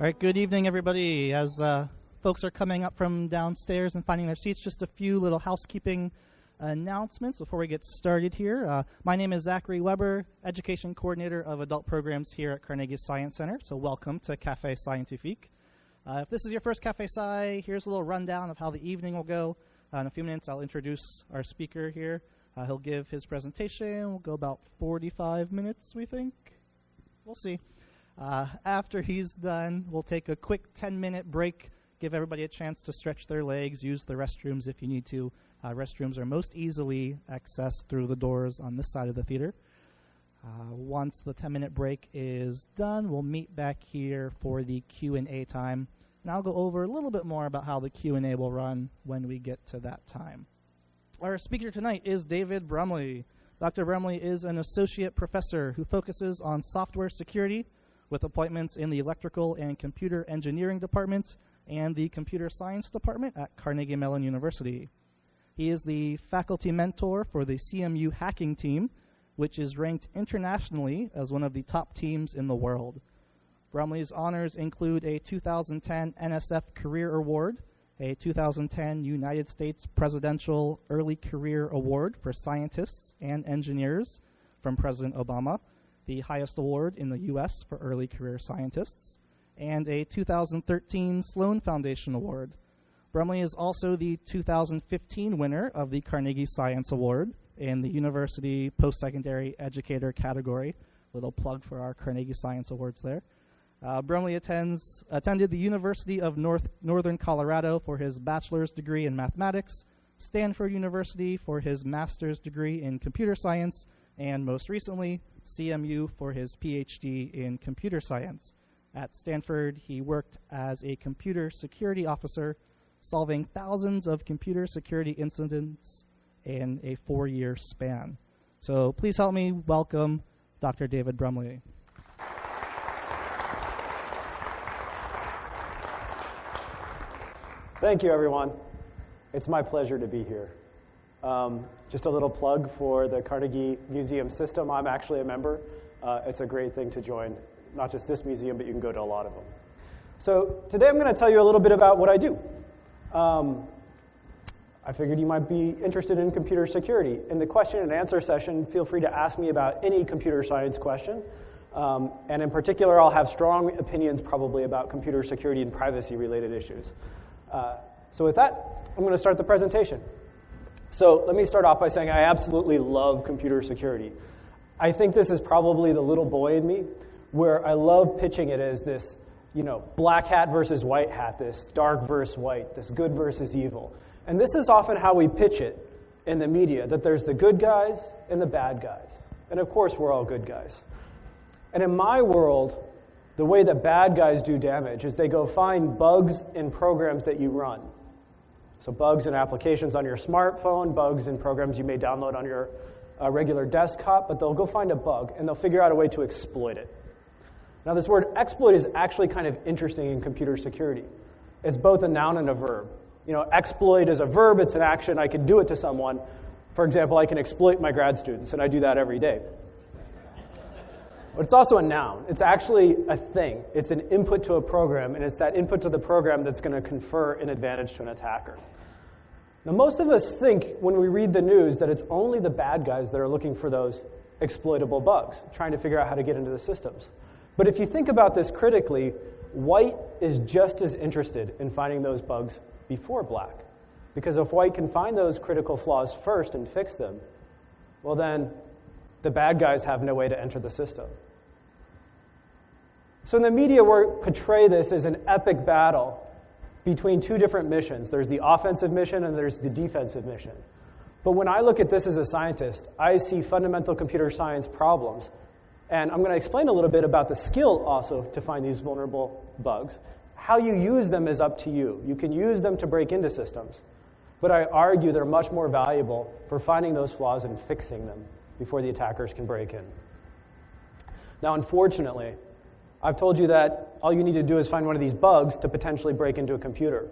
All right, good evening, everybody. As folks are coming up from downstairs and finding their seats, just a few little housekeeping announcements before we get started here. My name is Zachary Weber, Education Coordinator of Adult Programs here at Carnegie Science Center, so welcome to Café Scientifique. If this is your first Café Sci, here's a little rundown of how the evening will go. In a few minutes, I'll introduce our speaker here. He'll give his presentation. We'll go about 45 minutes, we think. We'll see. After he's done, we'll take a quick 10-minute break, give everybody a chance to stretch their legs, use the restrooms if you need to. Restrooms are most easily accessed through the doors on this side of the theater. Once the 10-minute break is done, we'll meet back here for the Q&A time. And I'll go over a little bit more about how the Q&A will run when we get to that time. Our speaker tonight is David Brumley. Dr. Brumley is an associate professor who focuses on software security with appointments in the Electrical and Computer Engineering Department and the Computer Science Department at Carnegie Mellon University. He is the faculty mentor for the CMU hacking team, which is ranked internationally as one of the top teams in the world. Brumley's honors include a 2010 NSF Career Award, a 2010 United States Presidential Early Career Award for Scientists and Engineers from President Obama, the highest award in the U.S. for early career scientists, and a 2013 Sloan Foundation Award. Brumley is also the 2015 winner of the Carnegie Science Award in the University Post-Secondary Educator category. Little plug for our Carnegie Science Awards there. Brumley attended the University of Northern Colorado for his bachelor's degree in mathematics, Stanford University for his master's degree in computer science, and most recently, CMU for his PhD in computer science. At Stanford, he worked as a computer security officer, solving thousands of computer security incidents in a 4-year span. So please help me welcome Dr. David Brumley. Thank you, everyone. It's my pleasure to be here. Just a little plug for the Carnegie Museum system. I'm actually a member. It's a great thing to join, not just this museum, but you can go to a lot of them. So today I'm going to tell you a little bit about what I do. I figured you might be interested in computer security. In the question and answer session, feel free to ask me about any computer science question. And in particular, I'll have strong opinions probably about computer security and privacy-related issues. So with that, I'm going to start the presentation. So let me start off by saying I absolutely love computer security. I think this is probably the little boy in me, where I love pitching it as this, black hat versus white hat, this dark versus white, this good versus evil. And this is often how we pitch it in the media, that there's the good guys and the bad guys. And of course, we're all good guys. And in my world, the way that bad guys do damage is they go find bugs in programs that you run. So bugs in applications on your smartphone, bugs in programs you may download on your regular desktop, but they'll go find a bug, and they'll figure out a way to exploit it. Now, this word exploit is actually kind of interesting in computer security. It's both a noun and a verb. Exploit is a verb, it's an action, I can do it to someone. For example, I can exploit my grad students, and I do that every day. But it's also a noun. It's actually a thing. It's an input to a program, and it's that input to the program that's going to confer an advantage to an attacker. Now, most of us think when we read the news that it's only the bad guys that are looking for those exploitable bugs, trying to figure out how to get into the systems. But if you think about this critically, white is just as interested in finding those bugs before black. Because if white can find those critical flaws first and fix them, well then, the bad guys have no way to enter the system. So in the media, we portray this as an epic battle between two different missions. There's the offensive mission and there's the defensive mission. But when I look at this as a scientist, I see fundamental computer science problems. And I'm going to explain a little bit about the skill also to find these vulnerable bugs. How you use them is up to you. You can use them to break into systems. But I argue they're much more valuable for finding those flaws and fixing them before the attackers can break in. Now, unfortunately, I've told you that all you need to do is find one of these bugs to potentially break into a computer.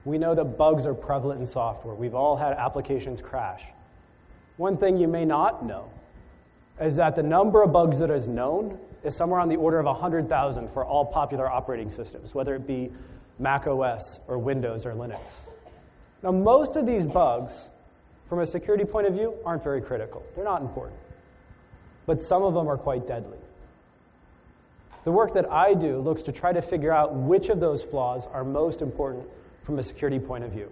We know that bugs are prevalent in software. We've all had applications crash. One thing you may not know is that the number of bugs that is known is somewhere on the order of 100,000 for all popular operating systems, whether it be Mac OS or Windows or Linux. Now, most of these bugs, from a security point of view, aren't very critical. They're not important. But some of them are quite deadly. The work that I do looks to try to figure out which of those flaws are most important from a security point of view.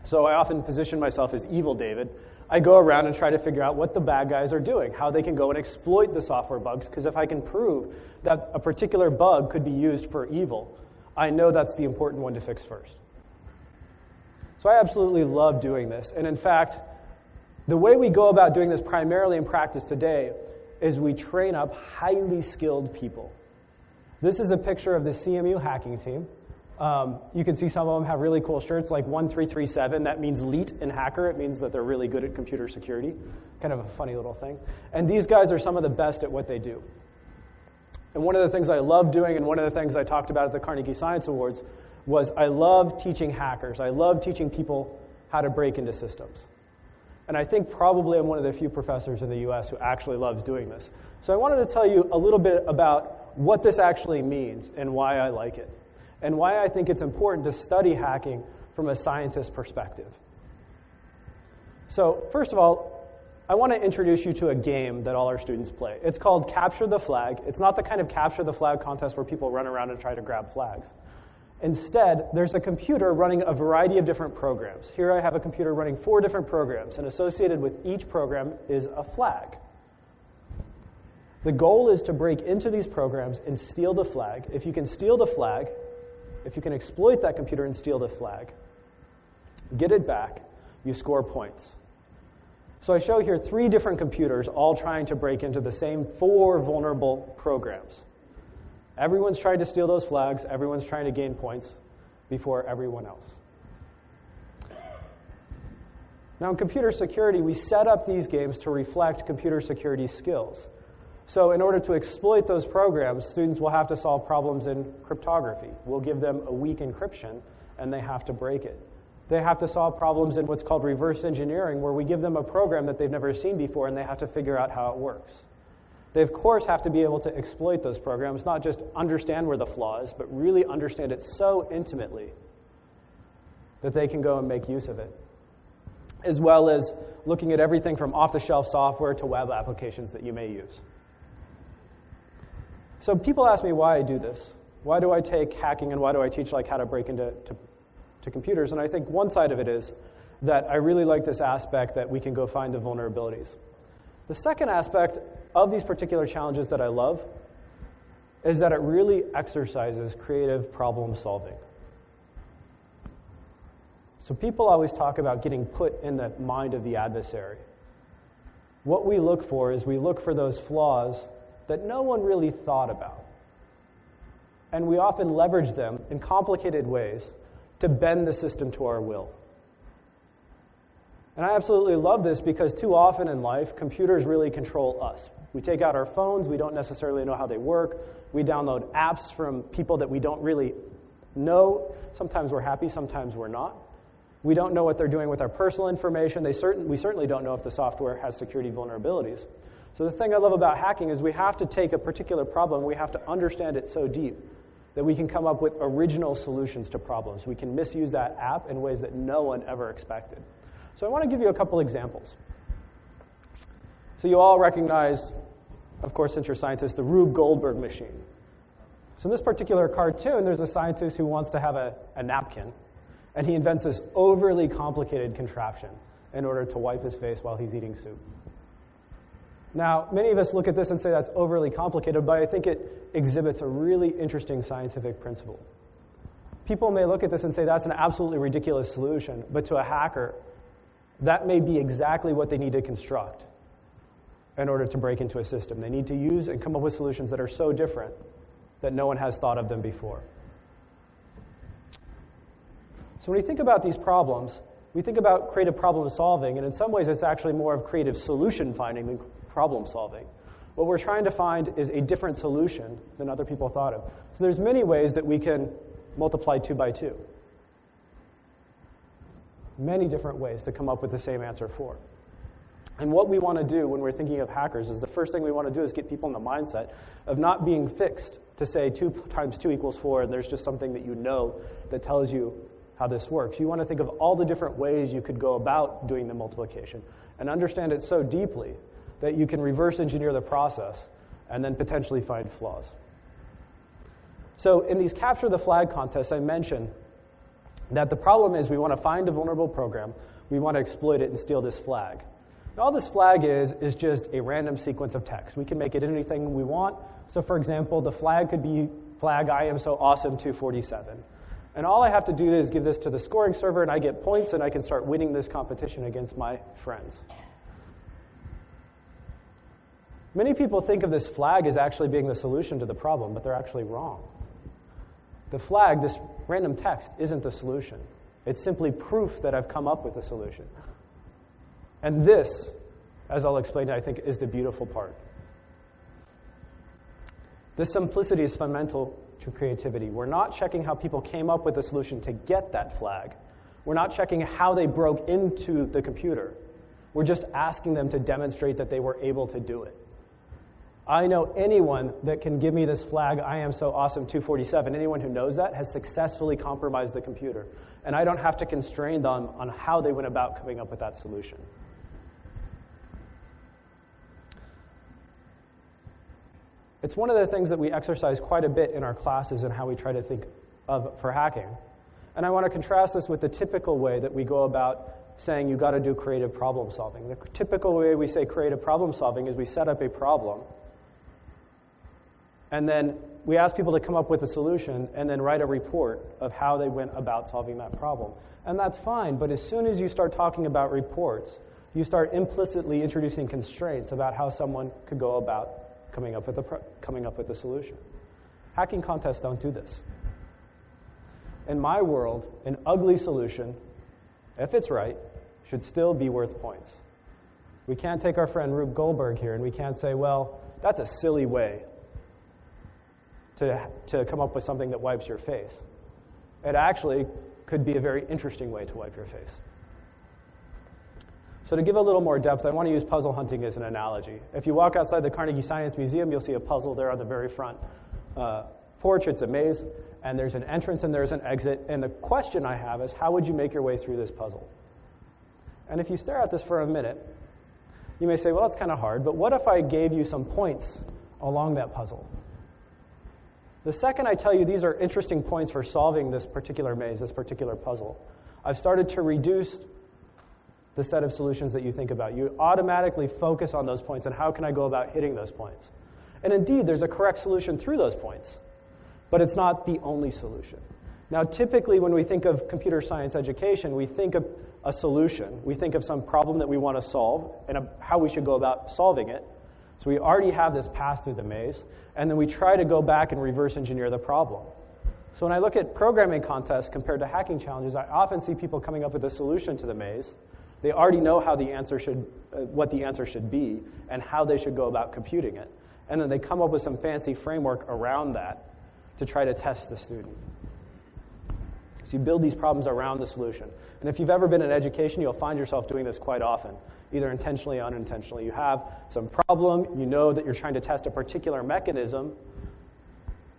So I often position myself as Evil David. I go around and try to figure out what the bad guys are doing, how they can go and exploit the software bugs, because if I can prove that a particular bug could be used for evil, I know that's the important one to fix first. So I absolutely love doing this. And in fact, the way we go about doing this primarily in practice today is we train up highly skilled people. This is a picture of the CMU hacking team. You can see some of them have really cool shirts like 1337. That means leet in hacker. It means that they're really good at computer security. Kind of a funny little thing. And these guys are some of the best at what they do. And one of the things I love doing, and one of the things I talked about at the Carnegie Science Awards, was I love teaching hackers. I love teaching people how to break into systems. And I think probably I'm one of the few professors in the US who actually loves doing this. So I wanted to tell you a little bit about what this actually means and why I like it, and why I think it's important to study hacking from a scientist perspective. So first of all, I want to introduce you to a game that all our students play. It's called Capture the Flag. It's not the kind of Capture the Flag contest where people run around and try to grab flags. Instead, there's a computer running a variety of different programs. Here I have a computer running 4 different programs, and associated with each program is a flag. The goal is to break into these programs and steal the flag. If you can steal the flag, if you can exploit that computer and steal the flag, get it back, you score points. So I show here 3 different computers all trying to break into the same 4 vulnerable programs. Everyone's trying to steal those flags. Everyone's trying to gain points before everyone else. Now, in computer security, we set up these games to reflect computer security skills. So in order to exploit those programs, students will have to solve problems in cryptography. We'll give them a weak encryption, and they have to break it. They have to solve problems in what's called reverse engineering, where we give them a program that they've never seen before, and they have to figure out how it works. They, of course, have to be able to exploit those programs, not just understand where the flaw is, but really understand it so intimately that they can go and make use of it, as well as looking at everything from off-the-shelf software to web applications that you may use. So people ask me why I do this. Why do I take hacking, and why do I teach how to break into computers? And I think one side of it is that I really like this aspect that we can go find the vulnerabilities. The second aspect of these particular challenges that I love is that it really exercises creative problem solving. So people always talk about getting put in the mind of the adversary. What we look for is we look for those flaws that no one really thought about. And we often leverage them in complicated ways to bend the system to our will. And I absolutely love this because too often in life, computers really control us. We take out our phones, we don't necessarily know how they work. We download apps from people that we don't really know. Sometimes we're happy, sometimes we're not. We don't know what they're doing with our personal information. We certainly don't know if the software has security vulnerabilities. So the thing I love about hacking is we have to take a particular problem, we have to understand it so deep that we can come up with original solutions to problems. We can misuse that app in ways that no one ever expected. So I want to give you a couple examples. So you all recognize, of course, since you're scientists, the Rube Goldberg machine. So in this particular cartoon, there's a scientist who wants to have a napkin, and he invents this overly complicated contraption in order to wipe his face while he's eating soup. Now, many of us look at this and say that's overly complicated, but I think it exhibits a really interesting scientific principle. People may look at this and say that's an absolutely ridiculous solution, but to a hacker, that may be exactly what they need to construct in order to break into a system. They need to use and come up with solutions that are so different that no one has thought of them before. So when we think about these problems, we think about creative problem solving, and in some ways it's actually more of creative solution finding than problem solving. What we're trying to find is a different solution than other people thought of. So there's many ways that we can multiply 2 by 2. Many different ways to come up with the same answer 4. And what we want to do when we're thinking of hackers is the first thing we want to do is get people in the mindset of not being fixed to say 2 times 2 equals 4, and there's just something that you know that tells you how this works. You want to think of all the different ways you could go about doing the multiplication and understand it so deeply that you can reverse engineer the process and then potentially find flaws. So in these capture the flag contests, I mentioned that the problem is we want to find a vulnerable program, we want to exploit it and steal this flag. And all this flag is just a random sequence of text. We can make it anything we want. So for example, the flag could be flag I am so awesome 247. And all I have to do is give this to the scoring server and I get points and I can start winning this competition against my friends. Many people think of this flag as actually being the solution to the problem, but they're actually wrong. The flag, this random text, isn't the solution. It's simply proof that I've come up with a solution. And this, as I'll explain, I think, is the beautiful part. This simplicity is fundamental to creativity. We're not checking how people came up with a solution to get that flag. We're not checking how they broke into the computer. We're just asking them to demonstrate that they were able to do it. I know anyone that can give me this flag, I am so awesome 247, anyone who knows that has successfully compromised the computer. And I don't have to constrain them on how they went about coming up with that solution. It's one of the things that we exercise quite a bit in our classes and how we try to think of for hacking. And I want to contrast this with the typical way that we go about saying you got to do creative problem solving. The typical way we say creative problem solving is we set up a problem, and then we ask people to come up with a solution and then write a report of how they went about solving that problem. And that's fine, but as soon as you start talking about reports, you start implicitly introducing constraints about how someone could go about coming up with a solution. Hacking contests don't do this. In my world, an ugly solution, if it's right, should still be worth points. We can't take our friend Rube Goldberg here and we can't say, well, that's a silly way to come up with something that wipes your face. It actually could be a very interesting way to wipe your face. So to give a little more depth, I want to use puzzle hunting as an analogy. If you walk outside the Carnegie Science Museum, you'll see a puzzle there on the very front porch. It's a maze, and there's an entrance and there's an exit. And the question I have is, how would you make your way through this puzzle? And if you stare at this for a minute, you may say, well, that's kind of hard, but what if I gave you some points along that puzzle? The second I tell you these are interesting points for solving this particular maze, this particular puzzle, I've started to reduce the set of solutions that you think about. You automatically focus on those points and how can I go about hitting those points. And indeed, there's a correct solution through those points, but it's not the only solution. Now, typically when we think of computer science education, we think of a solution. We think of some problem that we want to solve and how we should go about solving it. So we already have this path through the maze, and then we try to go back and reverse engineer the problem. So when I look at programming contests compared to hacking challenges, I often see people coming up with a solution to the maze. They already know how the answer what the answer should be and how they should go about computing it. And then they come up with some fancy framework around that to try to test the student. So you build these problems around the solution. And if you've ever been in education, you'll find yourself doing this quite often, either intentionally or unintentionally. You have some problem, you know that you're trying to test a particular mechanism,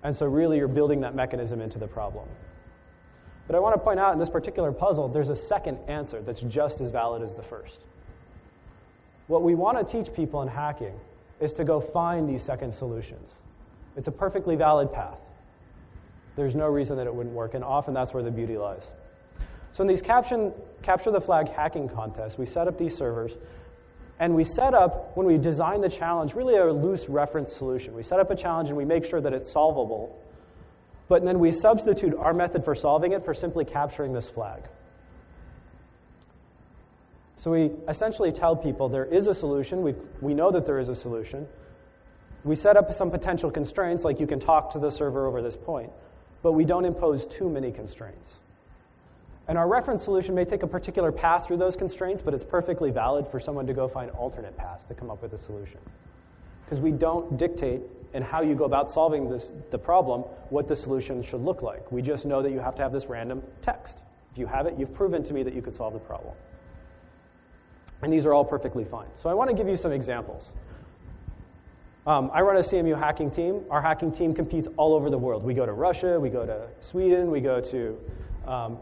and so really you're building that mechanism into the problem. But I want to point out in this particular puzzle, there's a second answer that's just as valid as the first. What we want to teach people in hacking is to go find these second solutions. It's a perfectly valid path. There's no reason that it wouldn't work, and often that's where the beauty lies. So in these capture the flag hacking contests, we set up these servers, and we set up, when we design the challenge, really a loose reference solution. We set up a challenge and we make sure that it's solvable, but then we substitute our method for solving it for simply capturing this flag. So we essentially tell people there is a solution. We know that there is a solution. We set up some potential constraints, like you can talk to the server over this point, but we don't impose too many constraints. And our reference solution may take a particular path through those constraints, but it's perfectly valid for someone to go find alternate paths to come up with a solution. Because we don't dictate in how you go about solving the problem what the solution should look like. We just know that you have to have this random text. If you have it, you've proven to me that you could solve the problem. And these are all perfectly fine. So I want to give you some examples. I run a CMU hacking team. Our hacking team competes all over the world. We go to Russia, we go to Sweden, we go to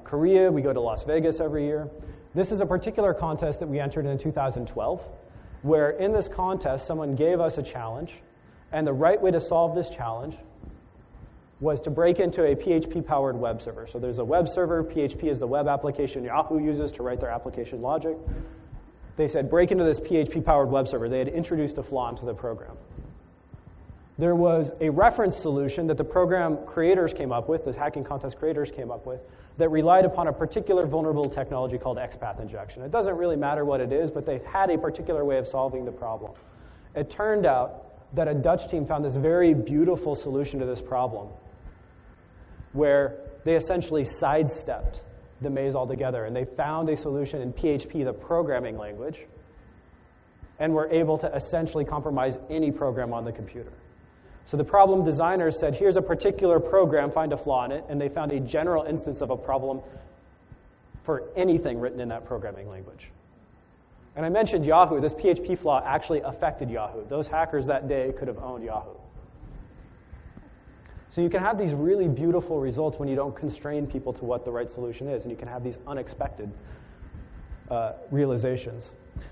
Korea, we go to Las Vegas every year. This is a particular contest that we entered in 2012, where in this contest, someone gave us a challenge, and the right way to solve this challenge was to break into a PHP-powered web server. So there's a web server. PHP is the web application Yahoo uses to write their application logic. They said, break into this PHP-powered web server. They had introduced a flaw into the program. There was a reference solution that the program creators came up with, the hacking contest creators came up with, that relied upon a particular vulnerable technology called Xpath Injection. It doesn't really matter what it is, but they had a particular way of solving the problem. It turned out that a Dutch team found this very beautiful solution to this problem, where they essentially sidestepped the maze altogether, and they found a solution in PHP, the programming language, and were able to essentially compromise any program on the computer. So the problem designers said, here's a particular program, find a flaw in it, and they found a general instance of a problem for anything written in that programming language. And I mentioned Yahoo. This PHP flaw actually affected Yahoo. Those hackers that day could have owned Yahoo. So you can have these really beautiful results when you don't constrain people to what the right solution is, and you can have these unexpected realizations.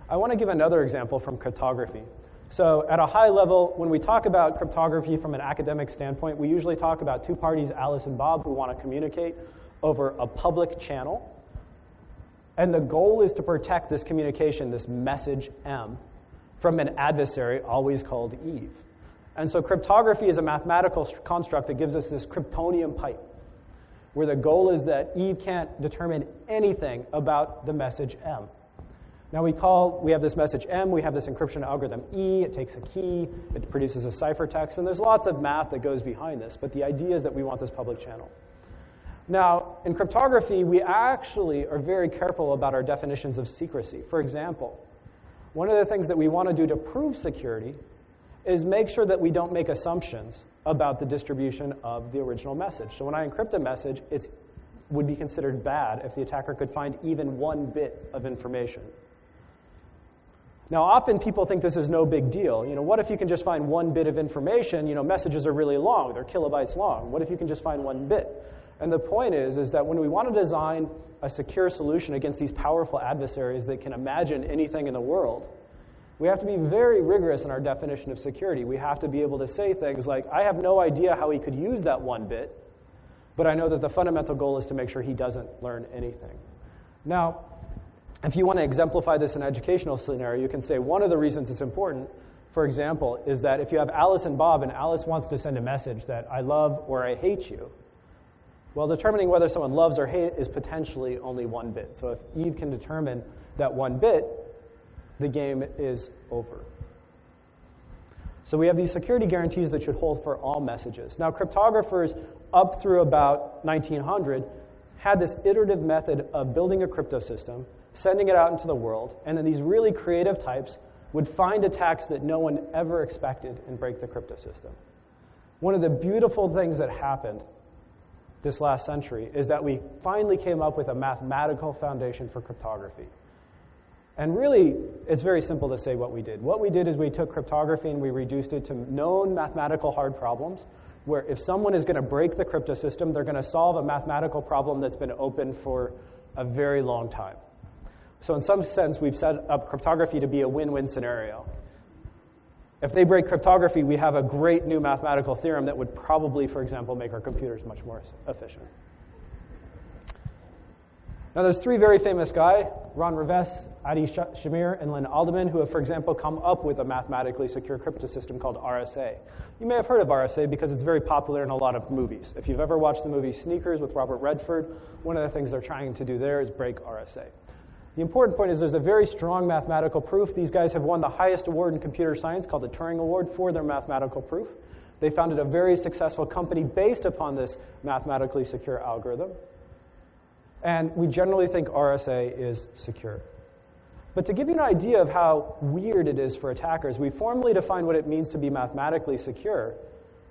I want to give another example from cryptography. So at a high level, when we talk about cryptography from an academic standpoint, we usually talk about two parties, Alice and Bob, who want to communicate over a public channel. And the goal is to protect this communication, this message M, from an adversary, always called Eve. And so cryptography is a mathematical construct that gives us this kryptonium pipe, where the goal is that Eve can't determine anything about the message M. Now we have this message M, we have this encryption algorithm E, it takes a key, it produces a ciphertext, and there's lots of math that goes behind this, but the idea is that we want this public channel. Now, in cryptography, we actually are very careful about our definitions of secrecy. For example, one of the things that we want to do to prove security is make sure that we don't make assumptions about the distribution of the original message. So when I encrypt a message, it would be considered bad if the attacker could find even one bit of information. Now, often people think this is no big deal. What if you can just find one bit of information? Messages are really long. They're kilobytes long. What if you can just find one bit? And the point is that when we want to design a secure solution against these powerful adversaries that can imagine anything in the world, we have to be very rigorous in our definition of security. We have to be able to say things like, I have no idea how he could use that one bit, but I know that the fundamental goal is to make sure he doesn't learn anything. Now, if you want to exemplify this in an educational scenario, you can say one of the reasons it's important, for example, is that if you have Alice and Bob and Alice wants to send a message that I love or I hate you, well, determining whether someone loves or hates is potentially only one bit. So if Eve can determine that one bit, the game is over. So we have these security guarantees that should hold for all messages. Now, cryptographers up through about 1900 had this iterative method of building a crypto system, sending it out into the world, and then these really creative types would find attacks that no one ever expected and break the crypto system. One of the beautiful things that happened this last century is that we finally came up with a mathematical foundation for cryptography. And really, it's very simple to say what we did. What we did is we took cryptography and we reduced it to known mathematical hard problems, where if someone is going to break the crypto system, they're going to solve a mathematical problem that's been open for a very long time. So in some sense, we've set up cryptography to be a win-win scenario. If they break cryptography, we have a great new mathematical theorem that would probably, for example, make our computers much more efficient. Now, there's three very famous guys, Ron Rivest, Adi Shamir, and Lynn Alderman, who have, for example, come up with a mathematically secure crypto system called RSA. You may have heard of RSA because it's very popular in a lot of movies. If you've ever watched the movie Sneakers with Robert Redford, one of the things they're trying to do there is break RSA. The important point is there's a very strong mathematical proof. These guys have won the highest award in computer science called the Turing Award for their mathematical proof. They founded a very successful company based upon this mathematically secure algorithm. And we generally think RSA is secure. But to give you an idea of how weird it is for attackers, we formally define what it means to be mathematically secure,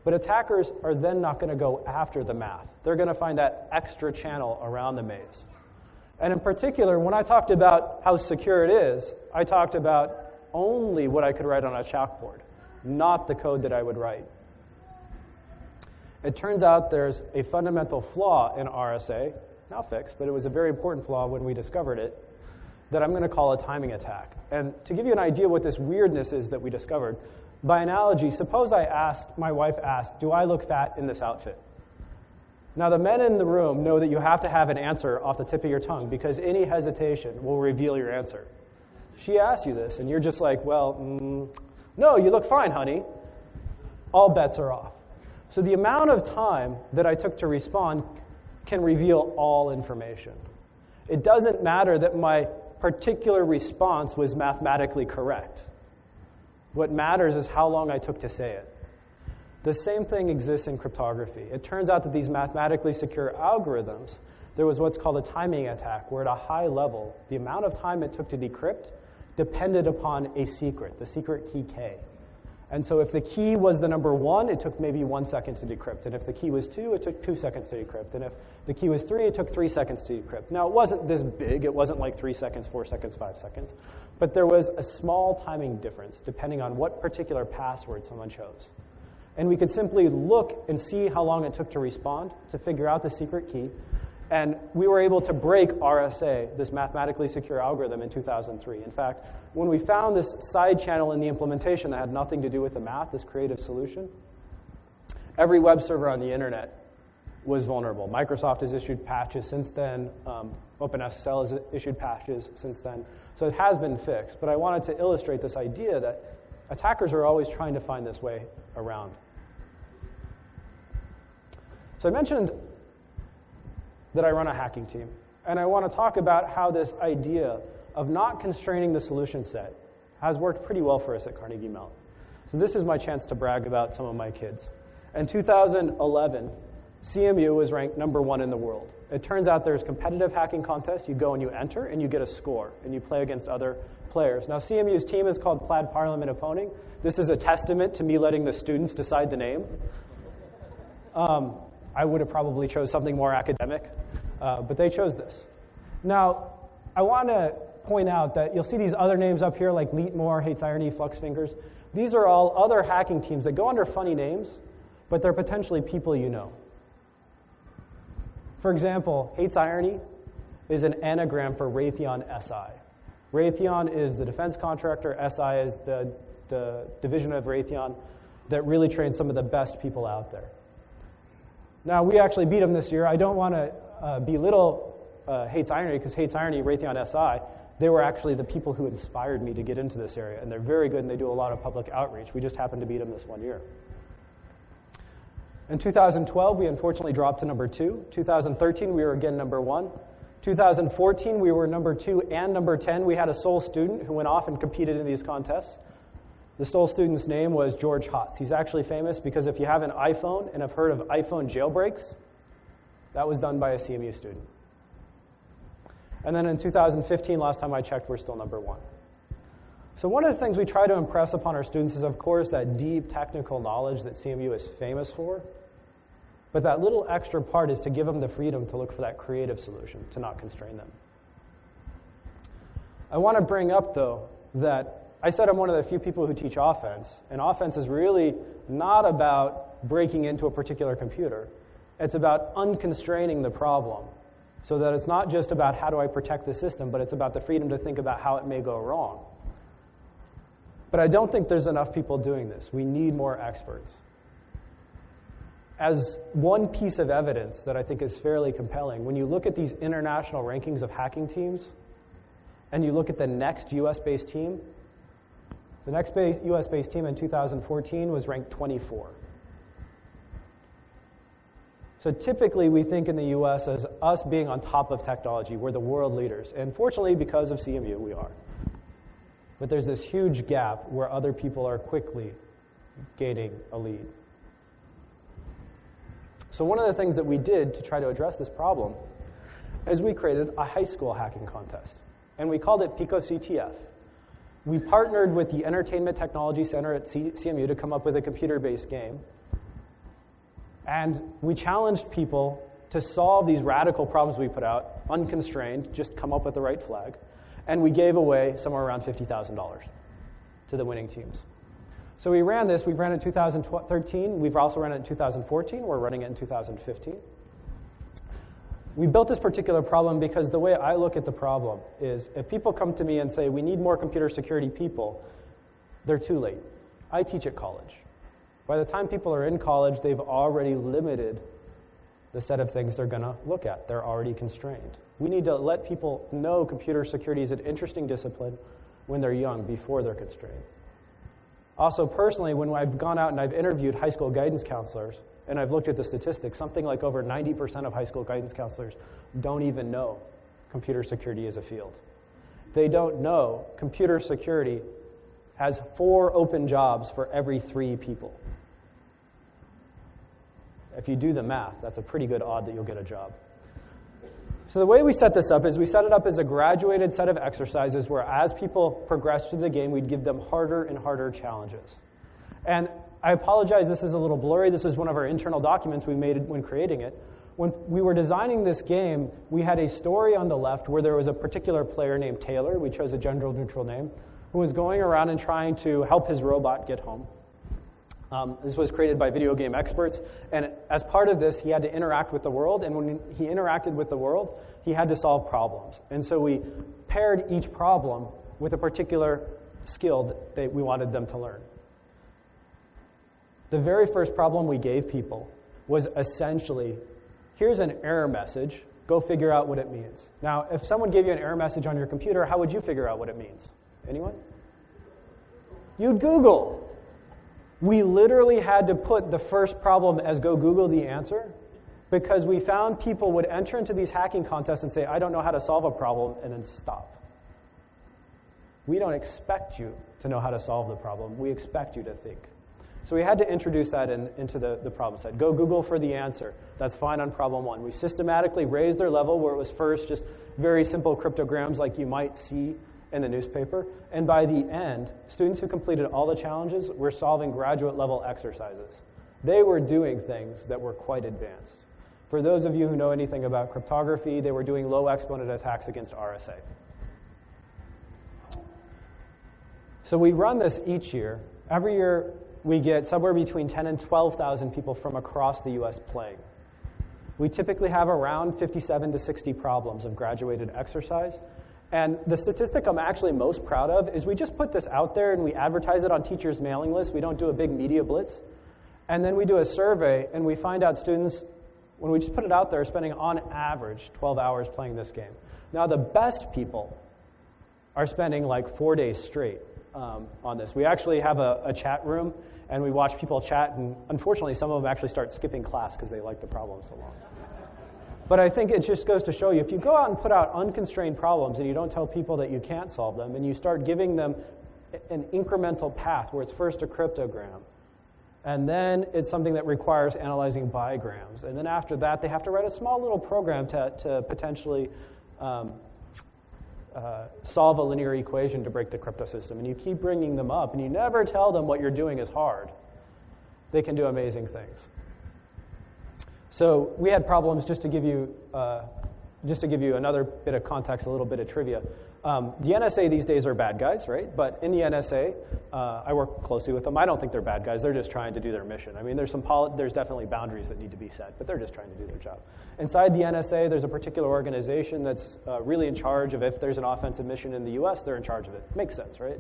but attackers are then not going to go after the math. They're going to find that extra channel around the maze. And in particular, when I talked about how secure it is, I talked about only what I could write on a chalkboard, not the code that I would write. It turns out there's a fundamental flaw in RSA, now fixed, but it was a very important flaw when we discovered it, that I'm going to call a timing attack. And to give you an idea what this weirdness is that we discovered, by analogy, suppose my wife asked, do I look fat in this outfit? Now, the men in the room know that you have to have an answer off the tip of your tongue because any hesitation will reveal your answer. She asks you this, and you're just like, well, no, you look fine, honey. All bets are off. So the amount of time that I took to respond can reveal all information. It doesn't matter that my particular response was mathematically correct. What matters is how long I took to say it. The same thing exists in cryptography. It turns out that these mathematically secure algorithms, there was what's called a timing attack, where at a high level, the amount of time it took to decrypt depended upon a secret, the secret key K. And so if the key was the number 1, it took maybe 1 second to decrypt. And if the key was 2, it took 2 seconds to decrypt. And if the key was 3, it took 3 seconds to decrypt. Now, it wasn't this big. It wasn't like 3 seconds, 4 seconds, 5 seconds. But there was a small timing difference depending on what particular password someone chose. And we could simply look and see how long it took to respond to figure out the secret key. And we were able to break RSA, this mathematically secure algorithm, in 2003. In fact, when we found this side channel in the implementation that had nothing to do with the math, this creative solution, every web server on the internet was vulnerable. Microsoft has issued patches since then. OpenSSL has issued patches since then. So it has been fixed. But I wanted to illustrate this idea that attackers are always trying to find this way around. So I mentioned that I run a hacking team, and I want to talk about how this idea of not constraining the solution set has worked pretty well for us at Carnegie Mellon. So this is my chance to brag about some of my kids. In 2011, CMU was ranked number 1 in the world. It turns out there's competitive hacking contests. You go and you enter, and you get a score, and you play against other players. Now, CMU's team is called Plaid Parliament Opponing. This is a testament to me letting the students decide the name. I would have probably chose something more academic, but they chose this. Now, I want to point out that you'll see these other names up here like Leetmore, Hates Irony, Flux Fingers. These are all other hacking teams that go under funny names, but they're potentially people you know. For example, Hates Irony is an anagram for Raytheon SI. Raytheon is the defense contractor. SI is the division of Raytheon that really trains some of the best people out there. Now, we actually beat them this year. I don't want to belittle Hates Irony, because Hates Irony, Raytheon SI, they were actually the people who inspired me to get into this area, and they're very good, and they do a lot of public outreach. We just happened to beat them this one year. In 2012, we unfortunately dropped to number 2. 2013, we were again number 1. 2014, we were number 2 and number 10. We had a sole student who went off and competed in these contests. The sole student's name was George Hotz. He's actually famous because if you have an iPhone and have heard of iPhone jailbreaks, that was done by a CMU student. And then in 2015, last time I checked, we're still number 1. So one of the things we try to impress upon our students is, of course, that deep technical knowledge that CMU is famous for. But that little extra part is to give them the freedom to look for that creative solution, to not constrain them. I want to bring up, though, that I said I'm one of the few people who teach offense, and offense is really not about breaking into a particular computer. It's about unconstraining the problem, so that it's not just about how do I protect the system, but it's about the freedom to think about how it may go wrong. But I don't think there's enough people doing this. We need more experts. As one piece of evidence that I think is fairly compelling, when you look at these international rankings of hacking teams, and you look at the next US-based team, the next US-based team in 2014 was ranked 24. So typically we think in the US as us being on top of technology. We're the world leaders. And fortunately, because of CMU, we are. But there's this huge gap where other people are quickly gaining a lead. So one of the things that we did to try to address this problem is we created a high school hacking contest. And we called it Pico CTF. We partnered with the Entertainment Technology Center at CMU to come up with a computer-based game. And we challenged people to solve these radical problems we put out, unconstrained, just come up with the right flag. And we gave away somewhere around $50,000 to the winning teams. So we ran this. We ran it in 2013. We've also run it in 2014. We're running it in 2015. We built this particular problem because the way I look at the problem is if people come to me and say, we need more computer security people, they're too late. I teach at college. By the time people are in college, they've already limited the set of things they're going to look at. They're already constrained. We need to let people know computer security is an interesting discipline when they're young, before they're constrained. Also, personally, when I've gone out and I've interviewed high school guidance counselors, and I've looked at the statistics, something like over 90% of high school guidance counselors don't even know computer security is a field. They don't know computer security has 4 open jobs for every 3 people. If you do the math, that's a pretty good odd that you'll get a job. So the way we set this up is we set it up as a graduated set of exercises where as people progress through the game, we'd give them harder and harder challenges. And I apologize, this is a little blurry. This is one of our internal documents we made when creating it. When we were designing this game, we had a story on the left where there was a particular player named Taylor, we chose a gender-neutral name, who was going around and trying to help his robot get home. This was created by video game experts, and as part of this, he had to interact with the world, and when he interacted with the world, he had to solve problems. And so we paired each problem with a particular skill that we wanted them to learn. The very first problem we gave people was essentially, here's an error message, go figure out what it means. Now, if someone gave you an error message on your computer, how would you figure out what it means? Anyone? You'd Google. We literally had to put the first problem as go Google the answer because we found people would enter into these hacking contests and say, I don't know how to solve a problem, and then stop. We don't expect you to know how to solve the problem. We expect you to think. So we had to introduce that into the problem set. Go Google for the answer. That's fine on problem 1. We systematically raised their level where it was first just very simple cryptograms like you might see in the newspaper. And by the end, students who completed all the challenges were solving graduate level exercises. They were doing things that were quite advanced. For those of you who know anything about cryptography, they were doing low exponent attacks against RSA. So we run this each year. Every year, we get somewhere between 10 and 12,000 people from across the U.S. playing. We typically have around 57 to 60 problems of graduated exercise. And the statistic I'm actually most proud of is we just put this out there and we advertise it on teachers' mailing lists. We don't do a big media blitz. And then we do a survey and we find out students, when we just put it out there, are spending on average 12 hours playing this game. Now the best people are spending like 4 days straight on this. We actually have a chat room and we watch people chat, and unfortunately some of them actually start skipping class because they like the problem so long. But I think it just goes to show you, if you go out and put out unconstrained problems and you don't tell people that you can't solve them, and you start giving them an incremental path where it's first a cryptogram, and then it's something that requires analyzing bigrams, and then after that they have to write a small little program to potentially solve a linear equation to break the crypto system, and you keep bringing them up, and you never tell them what you're doing is hard, they can do amazing things. So we had problems, just to give you another bit of context, a little bit of trivia. The NSA these days are bad guys, right? But in the NSA, I work closely with them. I don't think they're bad guys. They're just trying to do their mission. I mean, there's definitely boundaries that need to be set, but they're just trying to do their job. Inside the NSA, there's a particular organization that's really in charge of if there's an offensive mission in the U.S., they're in charge of it. Makes sense, right?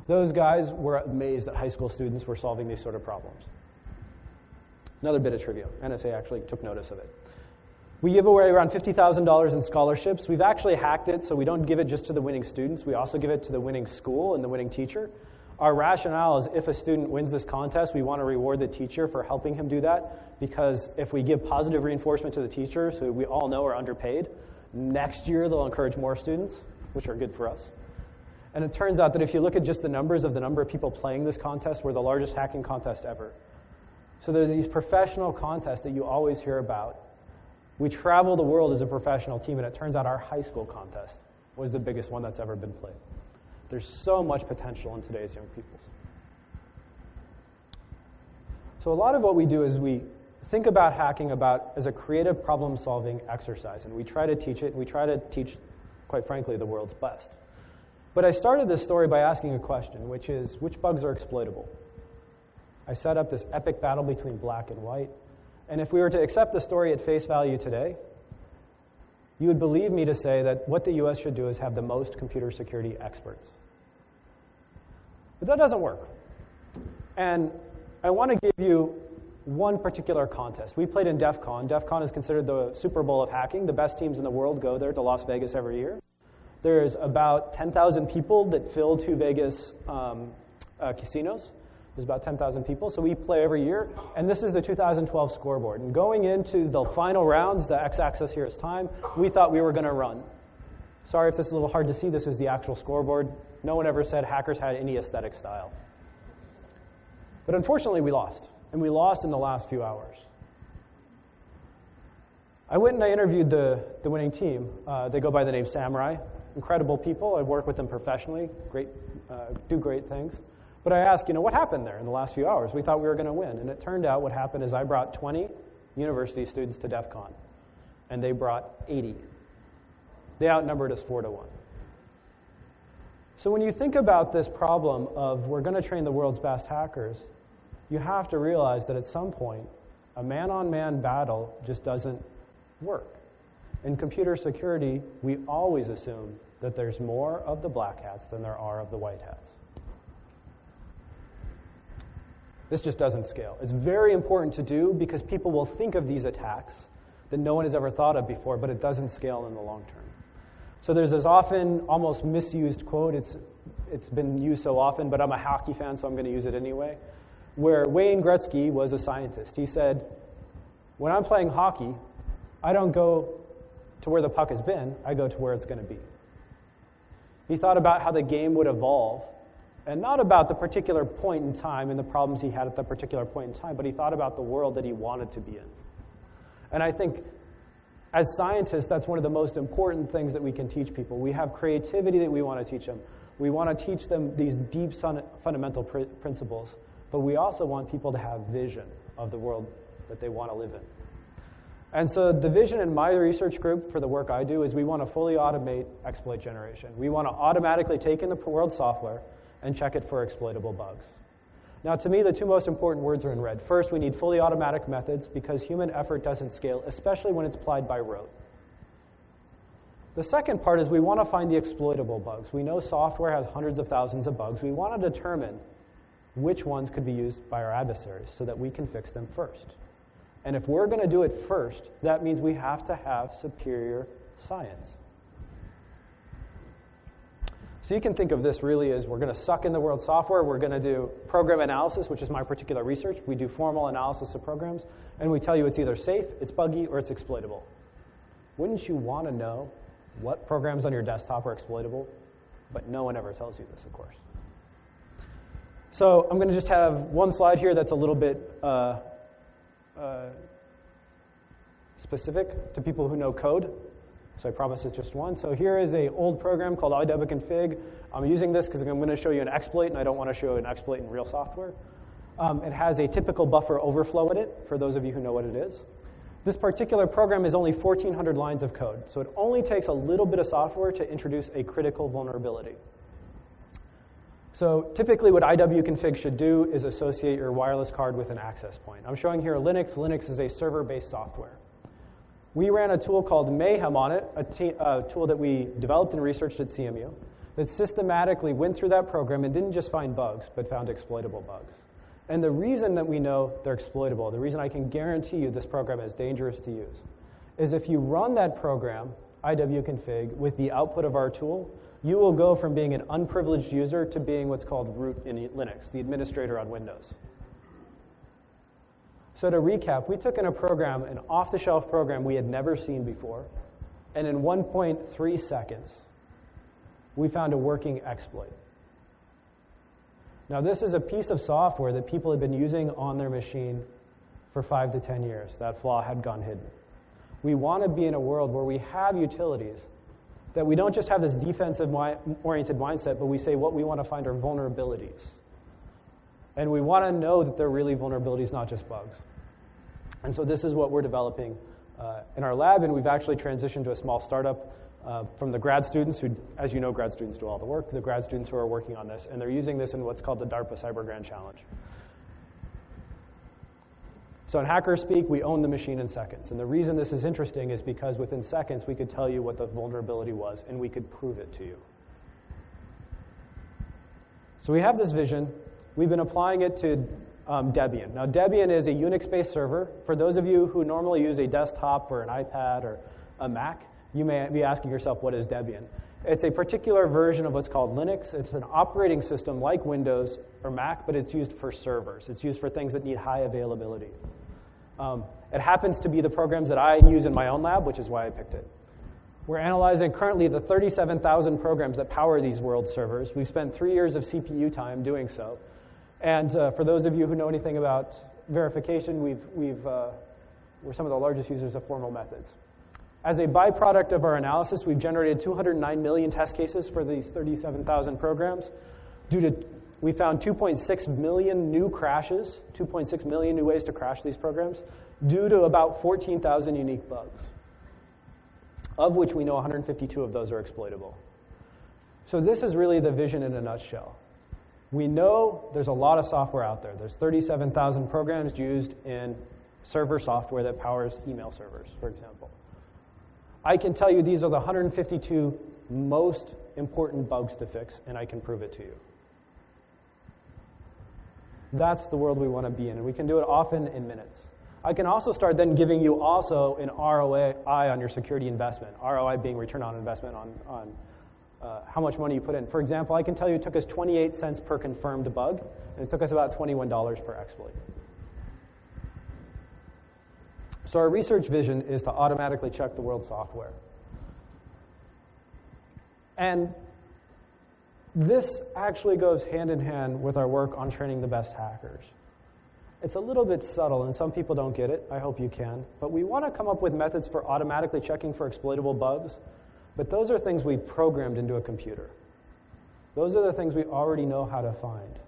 Those guys were amazed that high school students were solving these sort of problems. Another bit of trivia. NSA actually took notice of it. We give away around $50,000 in scholarships. We've actually hacked it, so we don't give it just to the winning students. We also give it to the winning school and the winning teacher. Our rationale is if a student wins this contest, we want to reward the teacher for helping him do that, because if we give positive reinforcement to the teachers, who we all know are underpaid, next year they'll encourage more students, which are good for us. And it turns out that if you look at just the numbers of the number of people playing this contest, we're the largest hacking contest ever. So there's these professional contests that you always hear about. We travel the world as a professional team, and it turns out our high school contest was the biggest one that's ever been played. There's so much potential in today's young peoples. So a lot of what we do is we think about hacking as a creative problem-solving exercise, and we try to teach it, and we try to teach, quite frankly, the world's best. But I started this story by asking a question, which is, which bugs are exploitable? I set up this epic battle between black and white, and if we were to accept the story at face value today, you would believe me to say that what the US should do is have the most computer security experts. But that doesn't work. And I want to give you one particular contest. We played in DEF CON. DEF CON is considered the Super Bowl of hacking. The best teams in the world go there to Las Vegas every year. There's about 10,000 people that fill two Vegas casinos. There's about 10,000 people, so we play every year. And this is the 2012 scoreboard. And going into the final rounds, the x-axis here is time, we thought we were going to run. Sorry if this is a little hard to see. This is the actual scoreboard. No one ever said hackers had any aesthetic style. But unfortunately, we lost. And we lost in the last few hours. I went and I interviewed the winning team. They go by the name Samurai. Incredible people. I work with them professionally. Great, do great things. But I asked, what happened there in the last few hours? We thought we were going to win. And it turned out what happened is I brought 20 university students to DEF CON. And they brought 80. They outnumbered us 4-1. So when you think about this problem of we're going to train the world's best hackers, you have to realize that at some point, a man-on-man battle just doesn't work. In computer security, we always assume that there's more of the black hats than there are of the white hats. This just doesn't scale. It's very important to do because people will think of these attacks that no one has ever thought of before, but it doesn't scale in the long term. So there's this often almost misused quote. It's been used so often, but I'm a hockey fan, so I'm going to use it anyway, where Wayne Gretzky was a scientist. He said, when I'm playing hockey, I don't go to where the puck has been, I go to where it's going to be. He thought about how the game would evolve, and not about the particular point in time and the problems he had at the particular point in time, but he thought about the world that he wanted to be in. And I think as scientists, that's one of the most important things that we can teach people. We have creativity that we want to teach them. We want to teach them these deep fundamental principles, but we also want people to have vision of the world that they want to live in. And so the vision in my research group for the work I do is we want to fully automate exploit generation. We want to automatically take in the world software and check it for exploitable bugs. Now, to me, the two most important words are in red. First, we need fully automatic methods because human effort doesn't scale, especially when it's applied by rote. The second part is we want to find the exploitable bugs. We know software has hundreds of thousands of bugs. We want to determine which ones could be used by our adversaries so that we can fix them first. And if we're going to do it first, that means we have to have superior science. So you can think of this really as we're going to suck in the world's software, we're going to do program analysis, which is my particular research. We do formal analysis of programs, and we tell you it's either safe, it's buggy, or it's exploitable. Wouldn't you want to know what programs on your desktop are exploitable? But no one ever tells you this, of course. So I'm going to just have one slide here that's a little bit specific to people who know code. So I promise it's just one. So here is an old program called iwconfig. I'm using this because I'm going to show you an exploit, and I don't want to show an exploit in real software. It has a typical buffer overflow in it, for those of you who know what it is. This particular program is only 1,400 lines of code, so it only takes a little bit of software to introduce a critical vulnerability. So typically what iwconfig should do is associate your wireless card with an access point. I'm showing here Linux. Linux is a server-based software. We ran a tool called Mayhem on it, a tool that we developed and researched at CMU, that systematically went through that program and didn't just find bugs, but found exploitable bugs. And the reason that we know they're exploitable, the reason I can guarantee you this program is dangerous to use, is if you run that program, iwconfig, with the output of our tool, you will go from being an unprivileged user to being what's called root in Linux, the administrator on Windows. So to recap, we took in a program, an off-the-shelf program we had never seen before, and in 1.3 seconds, we found a working exploit. Now, this is a piece of software that people had been using on their machine for 5 to 10 years. That flaw had gone hidden. We want to be in a world where we have utilities that we don't just have this defensive-oriented mindset, but we say what we want to find are vulnerabilities. And we want to know that they're really vulnerabilities, not just bugs. And so this is what we're developing in our lab, and we've actually transitioned to a small startup from the grad students who, as you know, grad students do all the work, the grad students who are working on this, and they're using this in what's called the DARPA Cyber Grand Challenge. So in hacker speak, we own the machine in seconds. And the reason this is interesting is because within seconds, we could tell you what the vulnerability was, and we could prove it to you. So we have this vision. We've been applying it to Debian. Now, Debian is a Unix-based server. For those of you who normally use a desktop or an iPad or a Mac, you may be asking yourself, what is Debian? It's a particular version of what's called Linux. It's an operating system like Windows or Mac, but it's used for servers. It's used for things that need high availability. It happens to be the programs that I use in my own lab, which is why I picked it. We're analyzing currently the 37,000 programs that power these world servers. We've spent 3 years of CPU time doing so. And for those of you who know anything about verification, we're some of the largest users of formal methods. As a byproduct of our analysis, we've generated 209 million test cases for these 37,000 programs. We found 2.6 million new crashes, 2.6 million new ways to crash these programs, due to about 14,000 unique bugs, of which we know 152 of those are exploitable. So this is really the vision in a nutshell. We know there's a lot of software out there. There's 37,000 programs used in server software that powers email servers, for example. I can tell you these are the 152 most important bugs to fix, and I can prove it to you. That's the world we want to be in, and we can do it often in minutes. I can also start then giving you also an ROI on your security investment, ROI being return on investment on how much money you put in. For example, I can tell you it took us 28 cents per confirmed bug, and it took us about $21 per exploit. So our research vision is to automatically check the world's software. And this actually goes hand in hand with our work on training the best hackers. It's a little bit subtle, and some people don't get it. I hope you can. But we want to come up with methods for automatically checking for exploitable bugs, but those are things we programmed into a computer. Those are the things we already know how to find.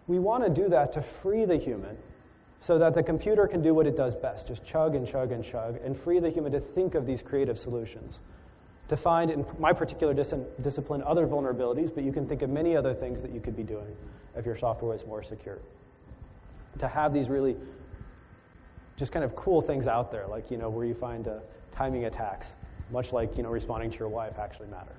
We want to do that to free the human so that the computer can do what it does best, just chug and chug and chug, and free the human to think of these creative solutions. To find, in my particular discipline, other vulnerabilities, but you can think of many other things that you could be doing if your software is more secure. To have these really just kind of cool things out there, like, where you find timing attacks, much like, responding to your wife actually matter.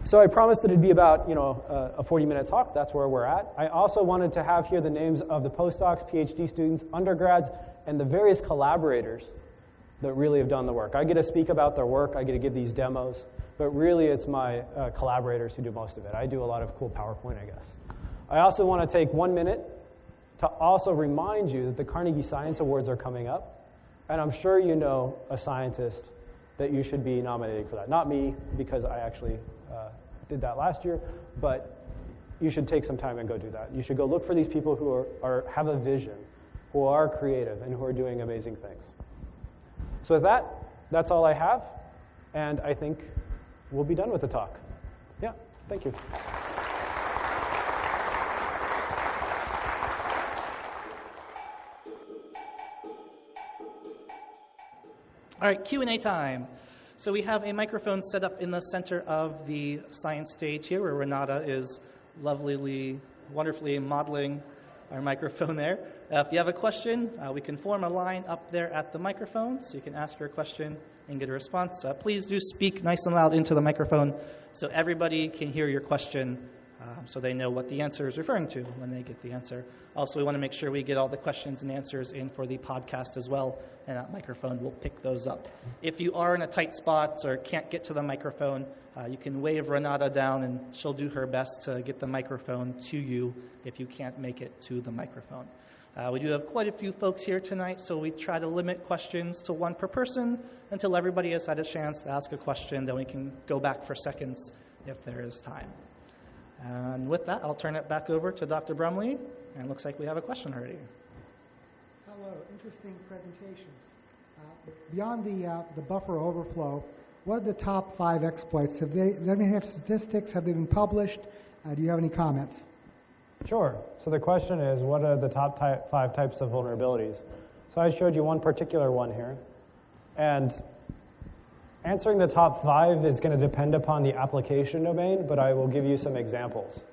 So I promised that it'd be about, a 40-minute talk. That's where we're at. I also wanted to have here the names of the postdocs, PhD students, undergrads, and the various collaborators that really have done the work. I get to speak about their work. I get to give these demos. But really, it's my collaborators who do most of it. I do a lot of cool PowerPoint, I guess. I also want to take 1 minute to also remind you that the Carnegie Science Awards are coming up. And I'm sure you know a scientist that you should be nominating for that. Not me, because I actually did that last year, but you should take some time and go do that. You should go look for these people who have a vision, who are creative, and who are doing amazing things. So with that, that's all I have, and I think we'll be done with the talk. Yeah, thank you. All right, Q&A time. So we have a microphone set up in the center of the science stage here, where Renata is wonderfully modeling our microphone there. If you have a question, we can form a line up there at the microphone, so you can ask your question and get a response. Please do speak nice and loud into the microphone so everybody can hear your question, so they know what the answer is referring to when they get the answer. Also, we want to make sure we get all the questions and answers in for the podcast as well, and that microphone will pick those up. If you are in a tight spot or can't get to the microphone, you can wave Renata down, and she'll do her best to get the microphone to you if you can't make it to the microphone. We do have quite a few folks here tonight, so we try to limit questions to one per person until everybody has had a chance to ask a question. Then we can go back for seconds if there is time. And with that, I'll turn it back over to Dr. Brumley, and it looks like we have a question already. Hello, interesting presentations. Beyond the buffer overflow, what are the top 5 exploits? Does anyone have statistics? Have they been published? Do you have any comments? Sure. So the question is, what are the top 5 types of vulnerabilities? So I showed you one particular one here. And answering the top 5 is going to depend upon the application domain, but I will give you some examples.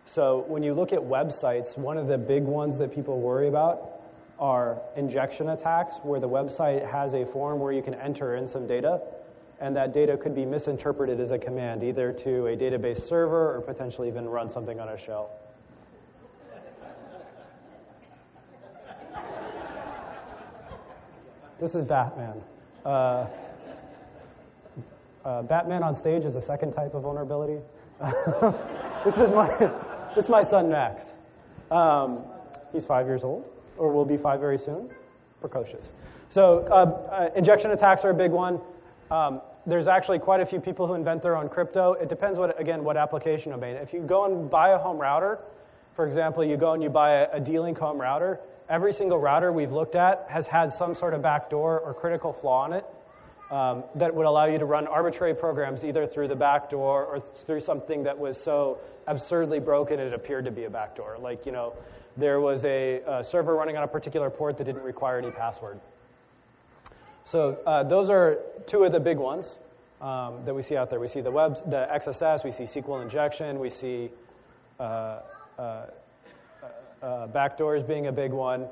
So when you look at websites, one of the big ones that people worry about are injection attacks, where the website has a form where you can enter in some data, and that data could be misinterpreted as a command, either to a database server or potentially even run something on a shell. This is Batman. Batman on stage is a second type of vulnerability. This is my son, Max. He's 5 years old, or will be 5 very soon. Precocious. So injection attacks are a big one. There's actually quite a few people who invent their own crypto. It depends, what application domain. If you go and buy a home router, for example, you go and you buy a D-Link home router, every single router we've looked at has had some sort of backdoor or critical flaw in it that would allow you to run arbitrary programs either through the backdoor or through something that was so absurdly broken it appeared to be a backdoor. Like, there was a server running on a particular port that didn't require any password. So those are 2 of the big ones that we see out there. We see the XSS, we see SQL injection, we see backdoors being a big one.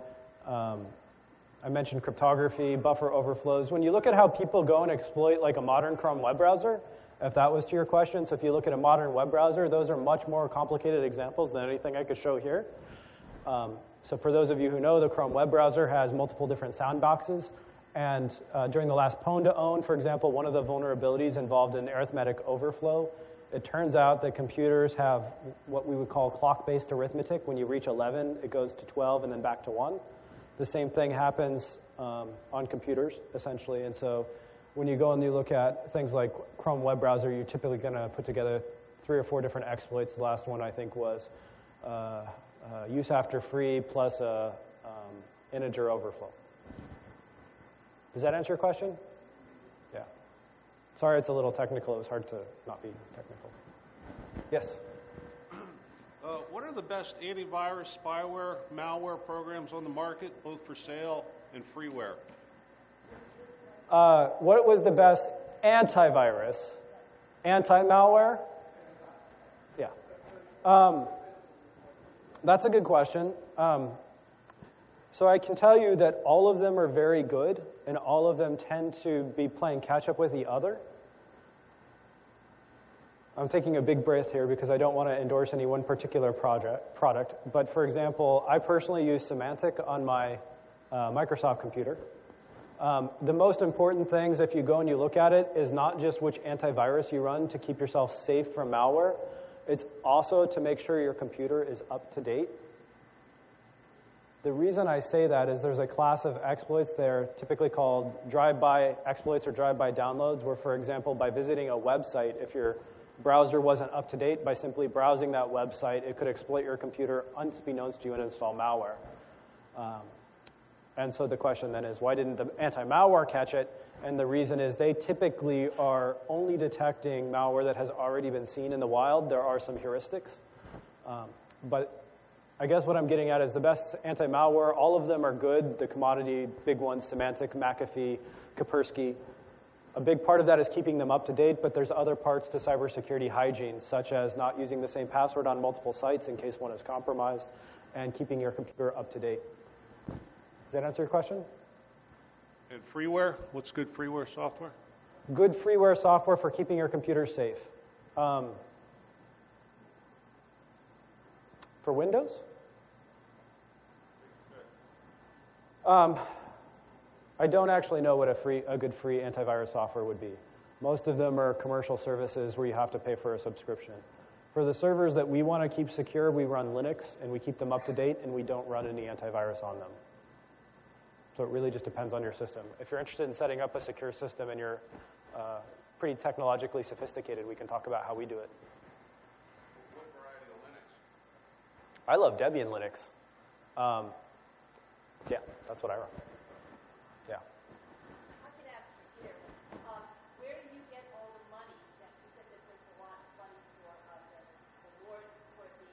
I mentioned cryptography, buffer overflows. When you look at how people go and exploit like a modern Chrome web browser, if that was to your question, so if you look at a modern web browser, those are much more complicated examples than anything I could show here. So for those of you who know, the Chrome web browser has multiple different sandboxes. And during the last pwn to own, for example, one of the vulnerabilities involved in arithmetic overflow. It turns out that computers have what we would call clock-based arithmetic. When you reach 11, it goes to 12 and then back to 1. The same thing happens on computers, essentially. And so when you go and you look at things like Chrome web browser, you're typically going to put together 3 or 4 different exploits. The last one, I think, was use after free plus a integer overflow. Does that answer your question? Yeah. Sorry, it's a little technical. It was hard to not be technical. Yes? What are the best antivirus, spyware, malware programs on the market, both for sale and freeware? What was the best antivirus? Anti-malware? Yeah. That's a good question. So I can tell you that all of them are very good, and all of them tend to be playing catch-up with the other. I'm taking a big breath here because I don't want to endorse any one particular product. But for example, I personally use Symantec on my Microsoft computer. The most important things, if you go and you look at it, is not just which antivirus you run to keep yourself safe from malware. It's also to make sure your computer is up to date. The reason I say that is there's a class of exploits there, typically called drive-by exploits or drive-by downloads, where, for example, by visiting a website, if your browser wasn't up to date, by simply browsing that website, it could exploit your computer unbeknownst to you and install malware. And so the question then is, why didn't the anti-malware catch it? And the reason is they typically are only detecting malware that has already been seen in the wild. There are some heuristics. But I guess what I'm getting at is the best anti-malware, all of them are good. The commodity big ones, Symantec, McAfee, Kaspersky. A big part of that is keeping them up to date, but there's other parts to cybersecurity hygiene, such as not using the same password on multiple sites in case one is compromised, and keeping your computer up to date. Does that answer your question? And freeware? What's good freeware software? Good freeware software for keeping your computer safe. For Windows? I don't actually know what a good free antivirus software would be. Most of them are commercial services where you have to pay for a subscription. For the servers that we want to keep secure, we run Linux, and we keep them up to date, and we don't run any antivirus on them. So it really just depends on your system. If you're interested in setting up a secure system and you're pretty technologically sophisticated, we can talk about how we do it. What variety of Linux? I love Debian Linux. Yeah, that's what I run. Yeah. I can ask this here. Where do you get all the money? You said that there's a lot of money for the awards for the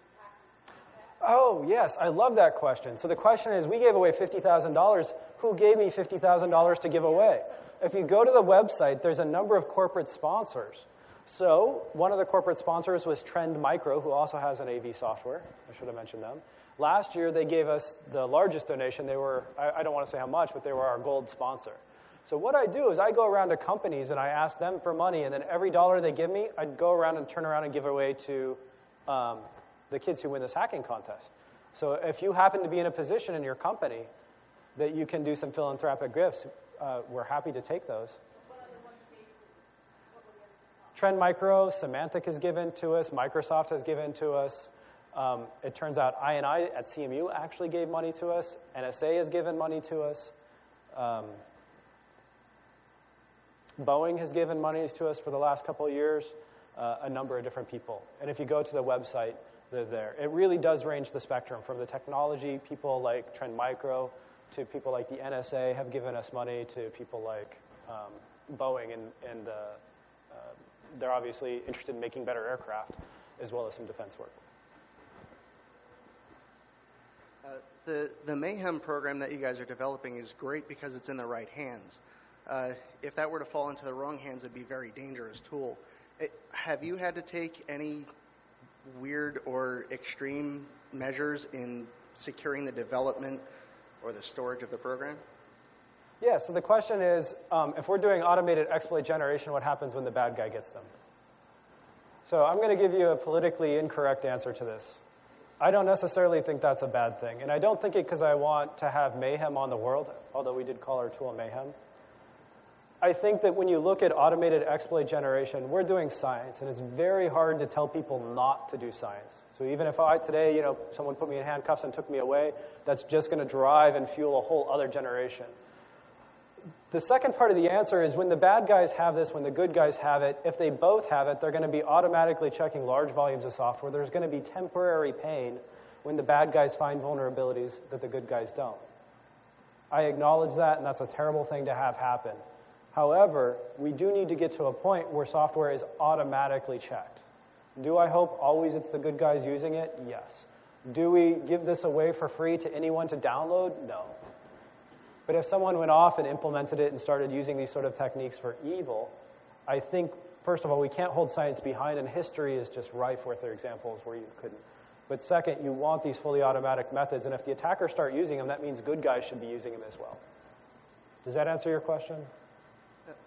Oh, yes, I love that question. So the question is, we gave away $50,000. Who gave me $50,000 to give away? If you go to the website, there's a number of corporate sponsors. So one of the corporate sponsors was Trend Micro, who also has an AV software. I should have mentioned them. Last year, they gave us the largest donation. They were, I don't want to say how much, but they were our gold sponsor. So what I do is I go around to companies and I ask them for money, and then every dollar they give me, I'd go around and turn around and give away to the kids who win this hacking contest. So if you happen to be in a position in your company that you can do some philanthropic gifts, we're happy to take those. Trend Micro, Symantec has given to us, Microsoft has given to us. It turns out I&I at CMU actually gave money to us. NSA has given money to us. Boeing has given money to us for the last couple of years, a number of different people. And if you go to the website, they're there. It really does range the spectrum from the technology, people like Trend Micro, to people like the NSA have given us money, to people like Boeing, and they're obviously interested in making better aircraft, as well as some defense work. The Mayhem program that you guys are developing is great because it's in the right hands. If that were to fall into the wrong hands, it'd be a very dangerous tool. Have you had to take any weird or extreme measures in securing the development or the storage of the program? Yeah, so the question is, if we're doing automated exploit generation, what happens when the bad guy gets them? So I'm going to give you a politically incorrect answer to this. I don't necessarily think that's a bad thing. And I don't think it because I want to have mayhem on the world, although we did call our tool mayhem. I think that when you look at automated exploit generation, we're doing science, and it's very hard to tell people not to do science. So even if today, someone put me in handcuffs and took me away, that's just going to drive and fuel a whole other generation. The second part of the answer is when the bad guys have this, when the good guys have it, if they both have it, they're going to be automatically checking large volumes of software. There's going to be temporary pain when the bad guys find vulnerabilities that the good guys don't. I acknowledge that, and that's a terrible thing to have happen. However, we do need to get to a point where software is automatically checked. Do I hope always it's the good guys using it? Yes. Do we give this away for free to anyone to download? No. But if someone went off and implemented it and started using these sort of techniques for evil, I think, first of all, we can't hold science behind, and history is just rife with their examples where you couldn't. But second, you want these fully automatic methods, and if the attackers start using them, that means good guys should be using them as well. Does that answer your question?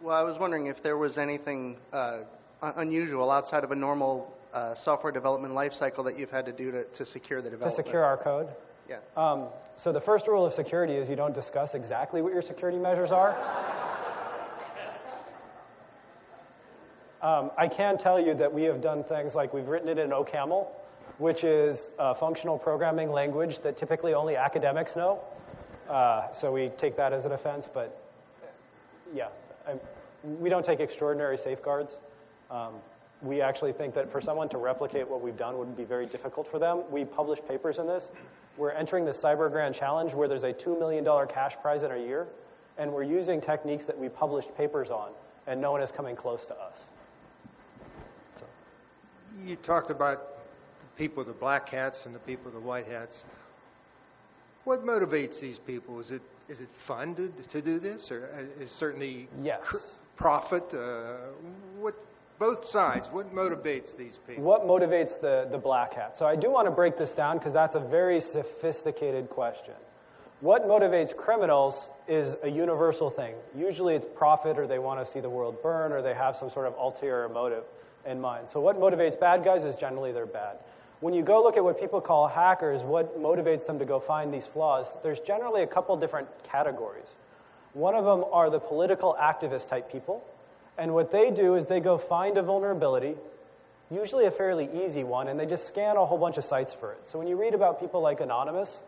Well, I was wondering if there was anything unusual outside of a normal software development lifecycle that you've had to do to secure the development. To secure our code? Yeah. So the first rule of security is you don't discuss exactly what your security measures are. I can tell you that we have done things like we've written it in OCaml, which is a functional programming language that typically only academics know. So we take that as an offense, but yeah. We don't take extraordinary safeguards. We actually think that for someone to replicate what we've done would be very difficult for them. We publish papers in this. We're entering the Cyber Grand Challenge where there's a $2 million cash prize in a year, and we're using techniques that we published papers on, and no one is coming close to us. So. You talked about the people with the black hats and the people with the white hats. What motivates these people? Is it fun to do this, or is certainly yes. Profit? Both sides. What motivates these people? What motivates the black hat? So I do want to break this down because that's a very sophisticated question. What motivates criminals is a universal thing. Usually it's profit, or they want to see the world burn, or they have some sort of ulterior motive in mind. So what motivates bad guys is generally they're bad. When you go look at what people call hackers, what motivates them to go find these flaws, there's generally a couple different categories. One of them are the political activist type people. And what they do is they go find a vulnerability, usually a fairly easy one, and they just scan a whole bunch of sites for it. So when you read about people like Anonymous,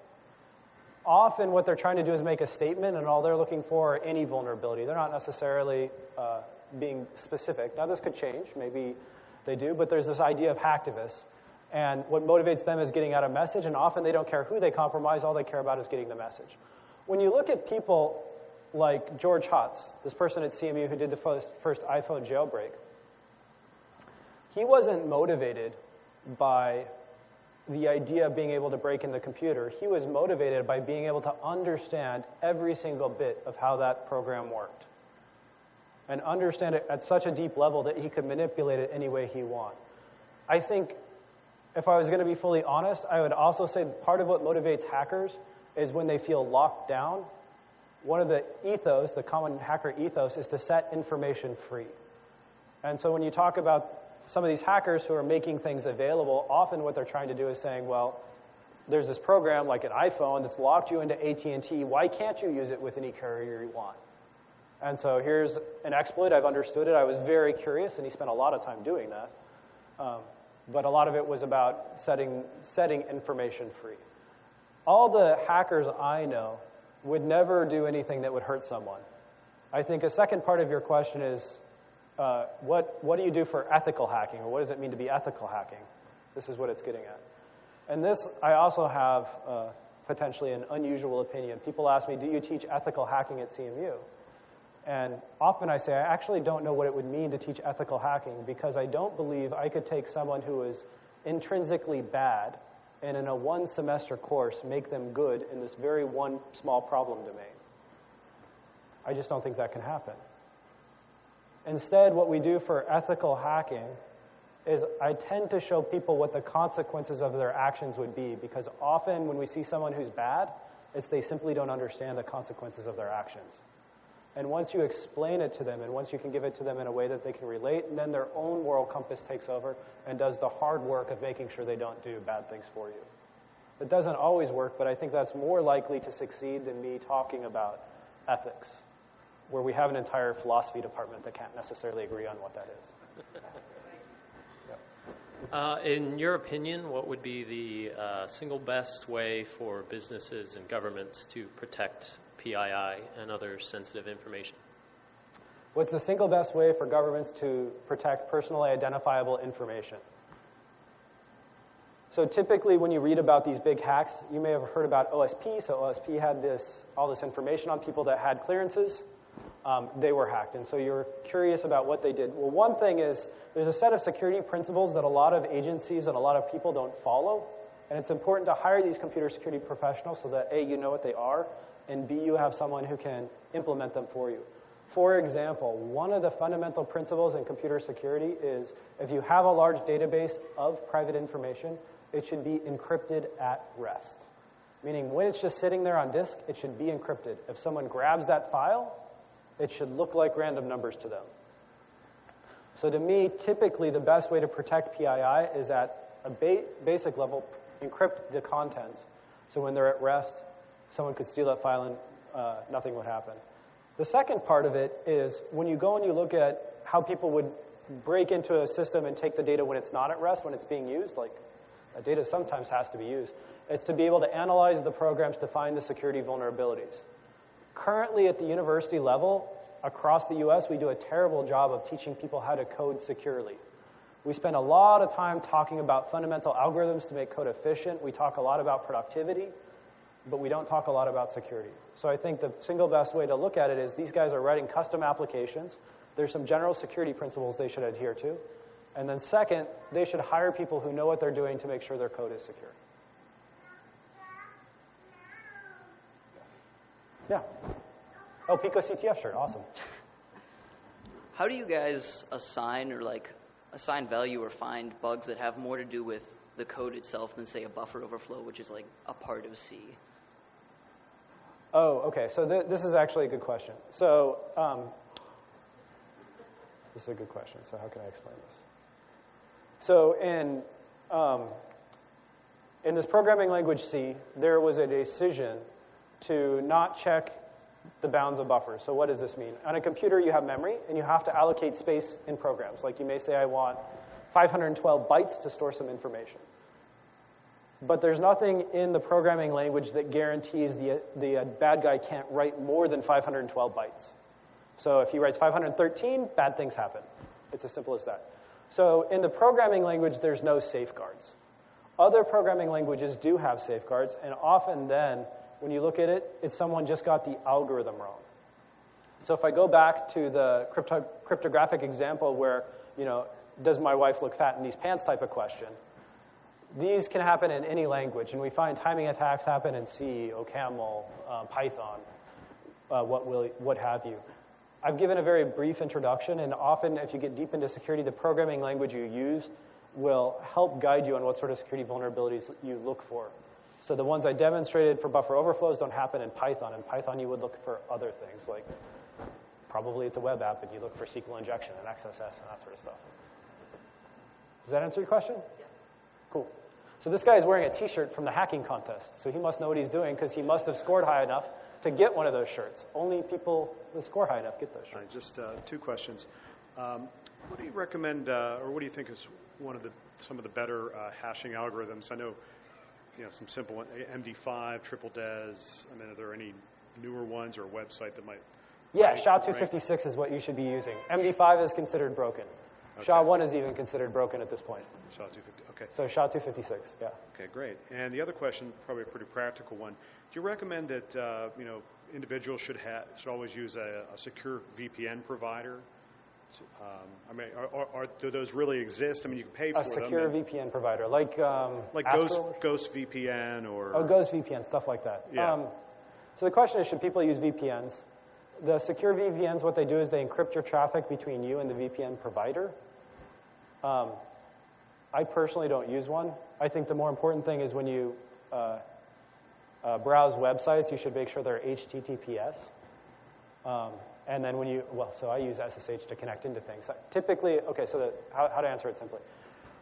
often what they're trying to do is make a statement, and all they're looking for are any vulnerability. They're not necessarily being specific. Now, this could change. Maybe they do, but there's this idea of hacktivists. And what motivates them is getting out a message, and often they don't care who they compromise. All they care about is getting the message. When you look at people like George Hotz, this person at CMU who did the first iPhone jailbreak, he wasn't motivated by the idea of being able to break in the computer. He was motivated by being able to understand every single bit of how that program worked and understand it at such a deep level that he could manipulate it any way he wanted. I think if I was going to be fully honest, I would also say part of what motivates hackers is when they feel locked down. One of the ethos, the common hacker ethos, is to set information free. And so when you talk about some of these hackers who are making things available, often what they're trying to do is saying, well, there's this program like an iPhone that's locked you into AT&T. Why can't you use it with any carrier you want? And so here's an exploit. I've understood it. I was very curious, and he spent a lot of time doing that. But a lot of it was about setting information free. All the hackers I know would never do anything that would hurt someone. I think a second part of your question is, what do you do for ethical hacking, or what does it mean to be ethical hacking? This is what it's getting at. And this, I also have potentially an unusual opinion. People ask me, do you teach ethical hacking at CMU? And often I say, I actually don't know what it would mean to teach ethical hacking, because I don't believe I could take someone who is intrinsically bad and in a one-semester course make them good in this very one small problem domain. I just don't think that can happen. Instead, what we do for ethical hacking is I tend to show people what the consequences of their actions would be, because often when we see someone who's bad, it's they simply don't understand the consequences of their actions. And once you explain it to them, and once you can give it to them in a way that they can relate, and then their own moral compass takes over and does the hard work of making sure they don't do bad things for you. It doesn't always work, but I think that's more likely to succeed than me talking about ethics, where we have an entire philosophy department that can't necessarily agree on what that is. In your opinion, what would be the single best way for businesses and governments to protect PII and other sensitive information? What's the single best way for governments to protect personally identifiable information? So typically when you read about these big hacks, you may have heard about OSP. So OSP had all this information on people that had clearances. They were hacked. And so you're curious about what they did. Well, one thing is there's a set of security principles that a lot of agencies and a lot of people don't follow. And it's important to hire these computer security professionals so that A, you know what they are, and B, you have someone who can implement them for you. For example, one of the fundamental principles in computer security is if you have a large database of private information, it should be encrypted at rest. Meaning when it's just sitting there on disk, it should be encrypted. If someone grabs that file, it should look like random numbers to them. So to me, typically the best way to protect PII is at a basic level, encrypt the contents. So when they're at rest, someone could steal that file and nothing would happen. The second part of it is when you go and you look at how people would break into a system and take the data when it's not at rest, when it's being used, like data sometimes has to be used, it's to be able to analyze the programs to find the security vulnerabilities. Currently at the university level, across the US, we do a terrible job of teaching people how to code securely. We spend a lot of time talking about fundamental algorithms to make code efficient. We talk a lot about productivity, but we don't talk a lot about security. So I think the single best way to look at it is these guys are writing custom applications. There's some general security principles they should adhere to. And then second, they should hire people who know what they're doing to make sure their code is secure. Yes. Yeah. Oh, Pico CTF shirt. Awesome. How do you guys assign value or find bugs that have more to do with the code itself than, say, a buffer overflow, which is like a part of C? Oh, okay. So this is actually a good question. So this is a good question. So how can I explain this? So in this programming language C, there was a decision to not check the bounds of buffers. So what does this mean? On a computer, you have memory, and you have to allocate space in programs. Like you may say, I want 512 bytes to store some information. But there's nothing in the programming language that guarantees the bad guy can't write more than 512 bytes. So if he writes 513, bad things happen. It's as simple as that. So in the programming language, there's no safeguards. Other programming languages do have safeguards, and often then, when you look at it, it's someone just got the algorithm wrong. So if I go back to the cryptographic example where, does my wife look fat in these pants type of question, These can happen in any language, and we find timing attacks happen in C, OCaml, Python, what have you. I've given a very brief introduction, and often if you get deep into security, the programming language you use will help guide you on what sort of security vulnerabilities you look for. So the ones I demonstrated for buffer overflows don't happen in Python. In Python, you would look for other things, like probably it's a web app, and you look for SQL injection and XSS and that sort of stuff. Does that answer your question? Yeah. Cool. So this guy is wearing a T-shirt from the hacking contest, so he must know what he's doing because he must have scored high enough to get one of those shirts. Only people that score high enough get those shirts. All right, just two questions. What do you recommend, or what do you think is some of the better hashing algorithms? I know, some simple one, MD5, triple DES. I mean, are there any newer ones or a website that might? Yeah, SHA-256 is what you should be using. MD5 is considered broken. Okay. SHA-1 is even considered broken at this point. SHA-256, okay. So SHA-256, yeah. Okay, great. And the other question, probably a pretty practical one. Do you recommend that individuals should always use a secure VPN provider? Do those really exist? I mean, you can pay for them. A secure VPN provider, like Ghost VPN or... Oh, Ghost VPN, stuff like that. Yeah. So the question is, should people use VPNs? The secure VPNs, what they do is they encrypt your traffic between you and the VPN provider. I personally don't use one. I think the more important thing is when you browse websites, you should make sure they're HTTPS. And then so I use SSH to connect into things. Typically, okay, so how to answer it simply.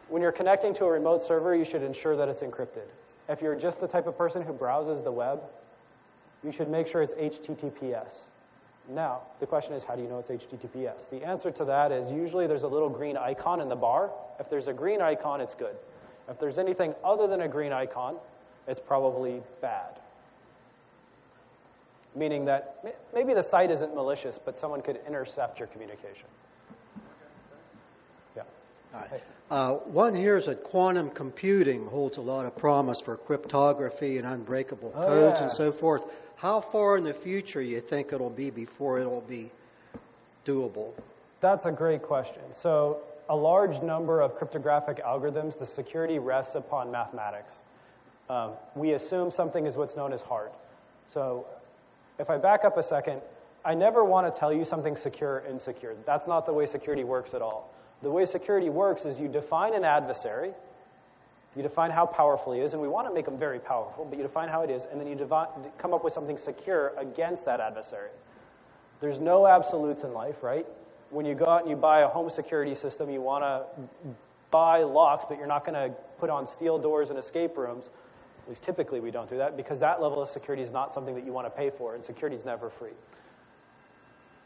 When you're connecting to a remote server, you should ensure that it's encrypted. If you're just the type of person who browses the web, you should make sure it's HTTPS. Now, the question is, how do you know it's HTTPS? The answer to that is usually there's a little green icon in the bar. If there's a green icon, it's good. If there's anything other than a green icon, it's probably bad. Meaning that maybe the site isn't malicious, but someone could intercept your communication. Yeah. All right. One here is that quantum computing holds a lot of promise for cryptography and unbreakable codes and so forth. How far in the future do you think it'll be before it'll be doable? That's a great question. So a large number of cryptographic algorithms, the security rests upon mathematics. We assume something is what's known as hard. So if I back up a second, I never want to tell you something secure or insecure. That's not the way security works at all. The way security works is you define an adversary, you define how powerful he is, and we want to make him very powerful, but you define how it is, and then you come up with something secure against that adversary. There's no absolutes in life, right? When you go out and you buy a home security system, you want to buy locks, but you're not going to put on steel doors and escape rooms. At least typically we don't do that, because that level of security is not something that you want to pay for, and security is never free.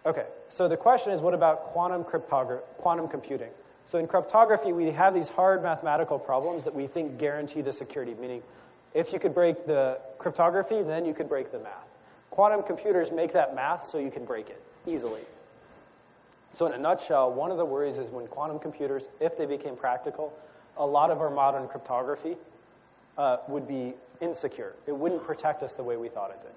Okay, so the question is, what about quantum computing? So in cryptography, we have these hard mathematical problems that we think guarantee the security, meaning if you could break the cryptography, then you could break the math. Quantum computers make that math so you can break it easily. So in a nutshell, one of the worries is when quantum computers, if they became practical, a lot of our modern cryptography would be insecure. It wouldn't protect us the way we thought it did.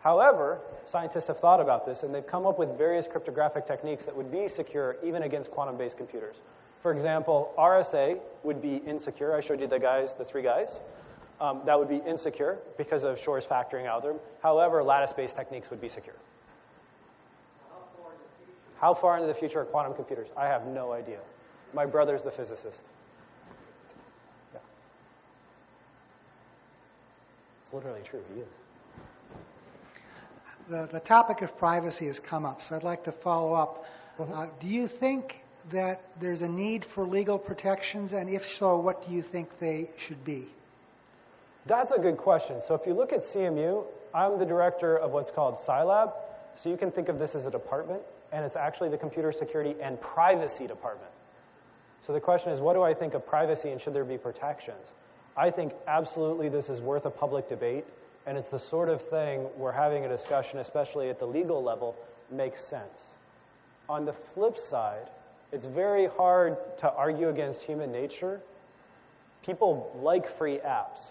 However, scientists have thought about this, and they've come up with various cryptographic techniques that would be secure even against quantum-based computers. For example, RSA would be insecure. I showed you the three guys. That would be insecure because of Shor's factoring algorithm. However, lattice-based techniques would be secure. How far into the future are quantum computers? I have no idea. My brother's the physicist. Yeah. It's literally true. He is. The topic of privacy has come up, so I'd like to follow up. Do you think that there's a need for legal protections, and if so, what do you think they should be? That's a good question. So if you look at CMU, I'm the director of what's called CyLab, so you can think of this as a department, and it's actually the Computer Security and Privacy Department. So the question is, what do I think of privacy, and should there be protections? I think absolutely this is worth a public debate, and it's the sort of thing where having a discussion, especially at the legal level, makes sense. On the flip side, it's very hard to argue against human nature. People like free apps.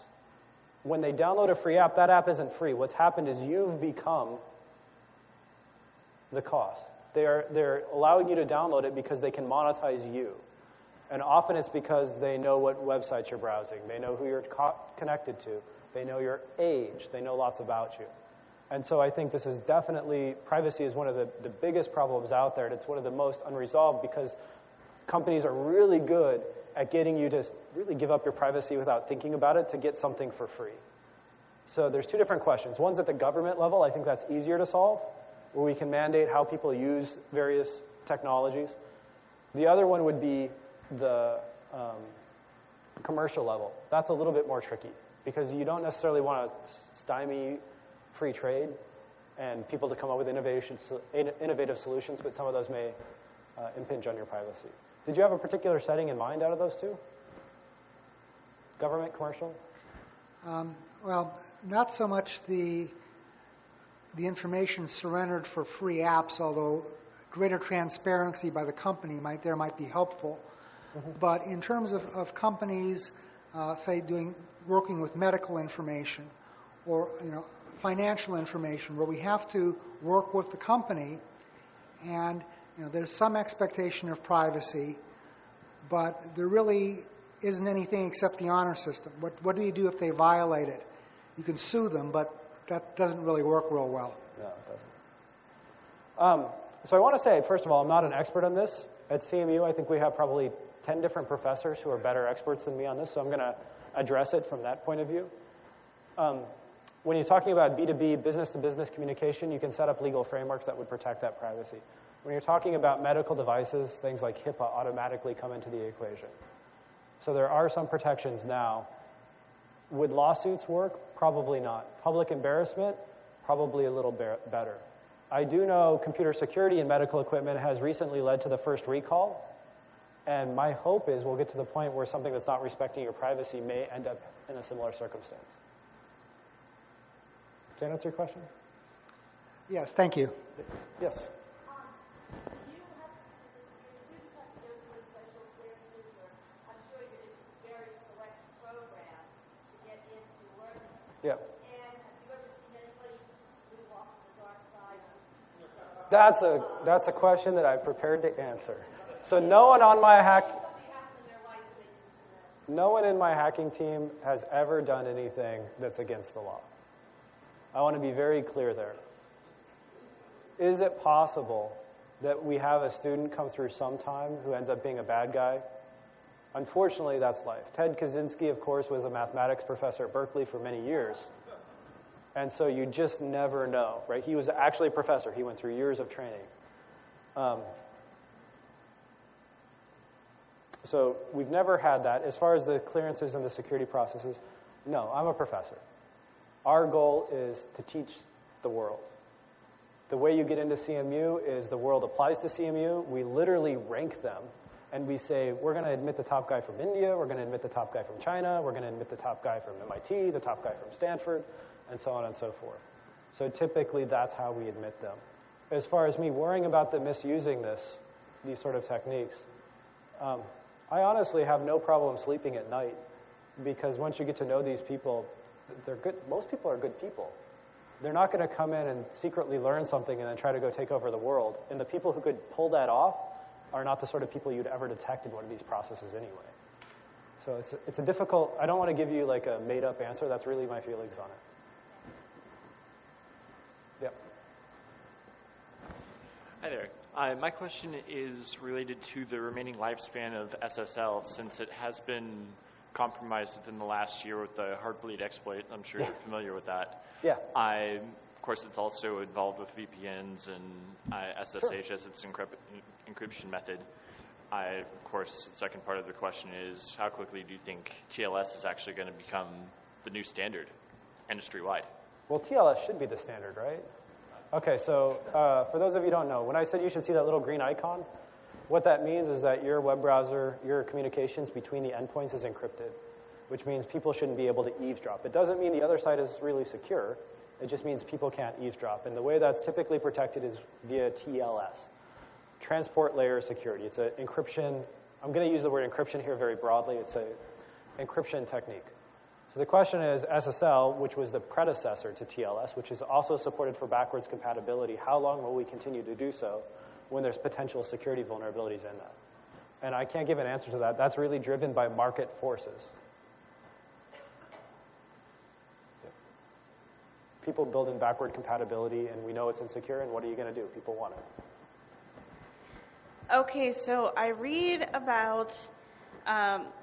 When they download a free app, that app isn't free. What's happened is you've become the cost. They're allowing you to download it because they can monetize you. And often it's because they know what websites you're browsing. They know who you're connected to. They know your age. They know lots about you. And so I think this is definitely, privacy is one of the biggest problems out there, and it's one of the most unresolved because companies are really good at getting you to really give up your privacy without thinking about it to get something for free. So there's two different questions. One's at the government level. I think that's easier to solve, where we can mandate how people use various technologies. The other one would be the commercial level. That's a little bit more tricky because you don't necessarily want to stymie free trade and people to come up with innovative solutions, but some of those may impinge on your privacy. Did you have a particular setting in mind out of those two? Government, commercial? Well, not so much the information surrendered for free apps, although greater transparency by the company might be helpful. Mm-hmm. But in terms of companies, say working with medical information or financial information, where we have to work with the company, and there's some expectation of privacy, but there really isn't anything except the honor system. What do you do if they violate it? You can sue them, but that doesn't really work real well. No, it doesn't. So I want to say, first of all, I'm not an expert on this. At CMU, I think we have probably 10 different professors who are better experts than me on this, so I'm going to address it from that point of view. When you're talking about B2B, business-to-business communication, you can set up legal frameworks that would protect that privacy. When you're talking about medical devices, things like HIPAA automatically come into the equation. So there are some protections now. Would lawsuits work? Probably not. Public embarrassment? Probably a little better. I do know computer security in medical equipment has recently led to the first recall, and my hope is we'll get to the point where something that's not respecting your privacy may end up in a similar circumstance. Does that answer your question? Yes, thank you. Yes. Yeah. And have you ever seen anybody move off the dark side? That's a question that I'm prepared to answer. So no one in my hacking team has ever done anything that's against the law. I want to be very clear there. Is it possible that we have a student come through sometime who ends up being a bad guy? Unfortunately, that's life. Ted Kaczynski, of course, was a mathematics professor at Berkeley for many years. And so you just never know, right? He was actually a professor. He went through years of training. So we've never had that. As far as the clearances and the security processes, no, I'm a professor. Our goal is to teach the world. The way you get into CMU is the world applies to CMU. We literally rank them. And we say, we're going to admit the top guy from India, we're going to admit the top guy from China, we're going to admit the top guy from MIT, the top guy from Stanford, and so on and so forth. So typically, that's how we admit them. As far as me worrying about them misusing these sort of techniques, I honestly have no problem sleeping at night because once you get to know these people, they're good. Most people are good people. They're not going to come in and secretly learn something and then try to go take over the world. And the people who could pull that off are not the sort of people you'd ever detect in one of these processes anyway. So it's a difficult, I don't want to give you like a made-up answer. That's really my feelings on it. Yep. Hi there. My question is related to the remaining lifespan of SSL, since it has been compromised within the last year with the Heartbleed exploit. I'm sure you're familiar with that. Yeah. Of course, it's also involved with VPNs and SSH as its encryption method. Of course, the second part of the question is, how quickly do you think TLS is actually going to become the new standard industry-wide? Well, TLS should be the standard, right? Okay, so for those of you who don't know, when I said you should see that little green icon, what that means is that your web browser, your communications between the endpoints is encrypted, which means people shouldn't be able to eavesdrop. It doesn't mean the other side is really secure. It just means people can't eavesdrop. And the way that's typically protected is via TLS, transport layer security. It's an encryption. I'm going to use the word encryption here very broadly. It's an encryption technique. So the question is SSL, which was the predecessor to TLS, which is also supported for backwards compatibility. How long will we continue to do so when there's potential security vulnerabilities in that? And I can't give an answer to that. That's really driven by market forces. People build in backward compatibility, and we know it's insecure, and what are you going to do? People want it. Okay, so I read about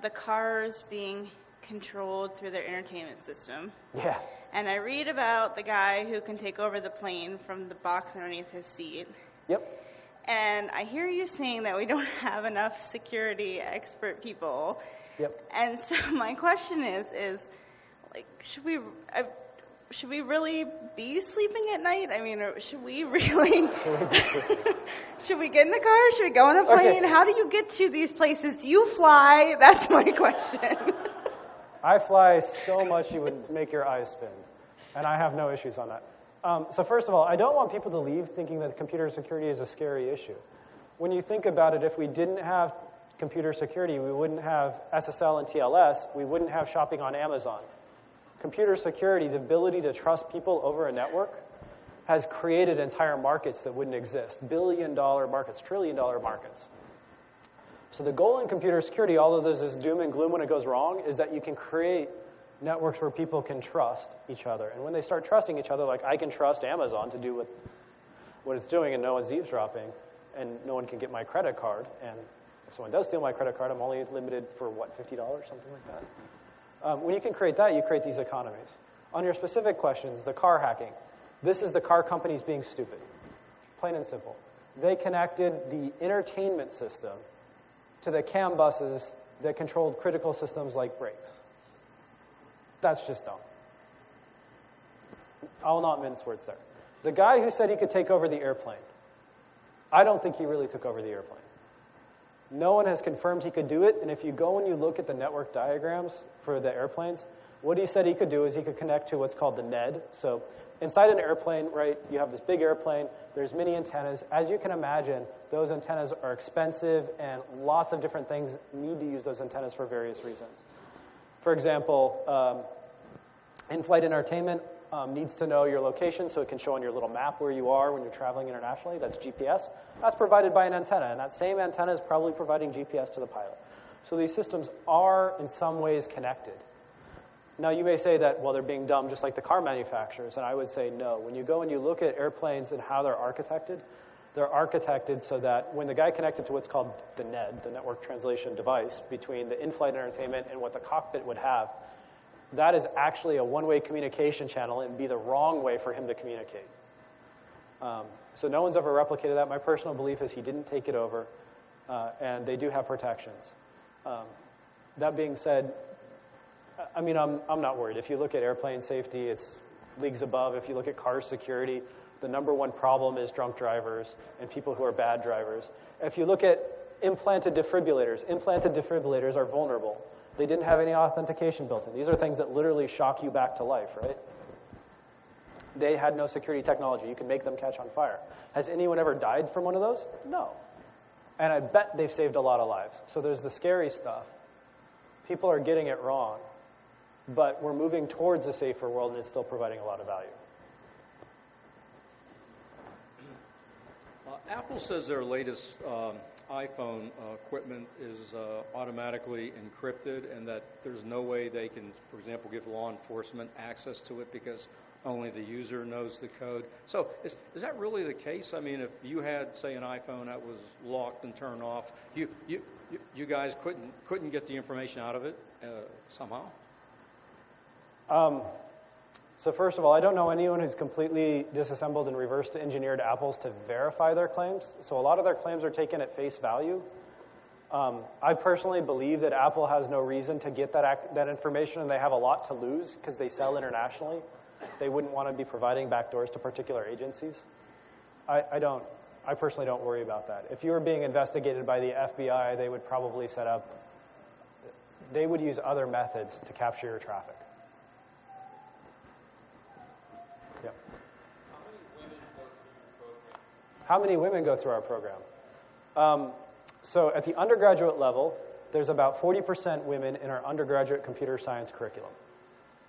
the cars being controlled through their entertainment system. Yeah. And I read about the guy who can take over the plane from the box underneath his seat. Yep. And I hear you saying that we don't have enough security expert people. Yep. And so my question is like, should we really be sleeping at night? I mean, or should we really? Should we get in the car? Should we go on a plane? Okay. How do you get to these places? Do you fly? That's my question. I fly so much you would make your eyes spin, and I have no issues on that. So first of all, I don't want people to leave thinking that computer security is a scary issue. When you think about it, if we didn't have computer security, we wouldn't have SSL and TLS, we wouldn't have shopping on Amazon. Computer security, the ability to trust people over a network, has created entire markets that wouldn't exist. Billion-dollar markets, trillion-dollar markets. So the goal in computer security, although there's this doom and gloom when it goes wrong, is that you can create networks where people can trust each other. And when they start trusting each other, like I can trust Amazon to do what it's doing and no one's eavesdropping, and no one can get my credit card. And if someone does steal my credit card, I'm only limited for, what, $50, something like that. When you can create that, you create these economies. On your specific questions, the car hacking, this is the car companies being stupid, plain and simple. They connected the entertainment system to the CAN buses that controlled critical systems like brakes. That's just dumb. I'll not mince words there. The guy who said he could take over the airplane, I don't think he really took over the airplane. No one has confirmed he could do it, and if you go and you look at the network diagrams for the airplanes, what he said he could do is he could connect to what's called the NED. So inside an airplane, right, you have this big airplane, there's many antennas. As you can imagine, those antennas are expensive, and lots of different things need to use those antennas for various reasons. For example, in-flight entertainment needs to know your location so it can show on your little map where you are when you're traveling internationally. That's GPS. That's provided by an antenna, and that same antenna is probably providing GPS to the pilot. So these systems are, in some ways, connected. Now, you may say that, well, they're being dumb just like the car manufacturers, and I would say no. When you go and you look at airplanes and how they're architected so that when the guy connected to what's called the NED, the Network Translation Device, between the in-flight entertainment and what the cockpit would have, that is actually a one-way communication channel and be the wrong way for him to communicate. So no one's ever replicated that. My personal belief is he didn't take it over, and they do have protections. That being said, I mean, I'm not worried. If you look at airplane safety, it's leagues above. If you look at car security, the number one problem is drunk drivers and people who are bad drivers. If you look at implanted defibrillators are vulnerable. They didn't have any authentication built in. These are things that literally shock you back to life, right? They had no security technology. You can make them catch on fire. Has anyone ever died from one of those? No. And I bet they've saved a lot of lives. So there's the scary stuff. People are getting it wrong, but we're moving towards a safer world, and it's still providing a lot of value. Apple says their latest iPhone equipment is automatically encrypted, and that there's no way they can, for example, give law enforcement access to it because only the user knows the code. So is that really the case? I mean, if you had, say, an iPhone that was locked and turned off, you guys couldn't get the information out of it somehow? So first of all, I don't know anyone who's completely disassembled and reverse engineered Apples to verify their claims. So a lot of their claims are taken at face value. I personally believe that Apple has no reason to get that information, and they have a lot to lose because they sell internationally. They wouldn't want to be providing backdoors to particular agencies. I personally don't worry about that. If you were being investigated by the FBI, they would probably they would use other methods to capture your traffic. Yep. How many women go through our program? So at the undergraduate level, there's about 40% women in our undergraduate computer science curriculum.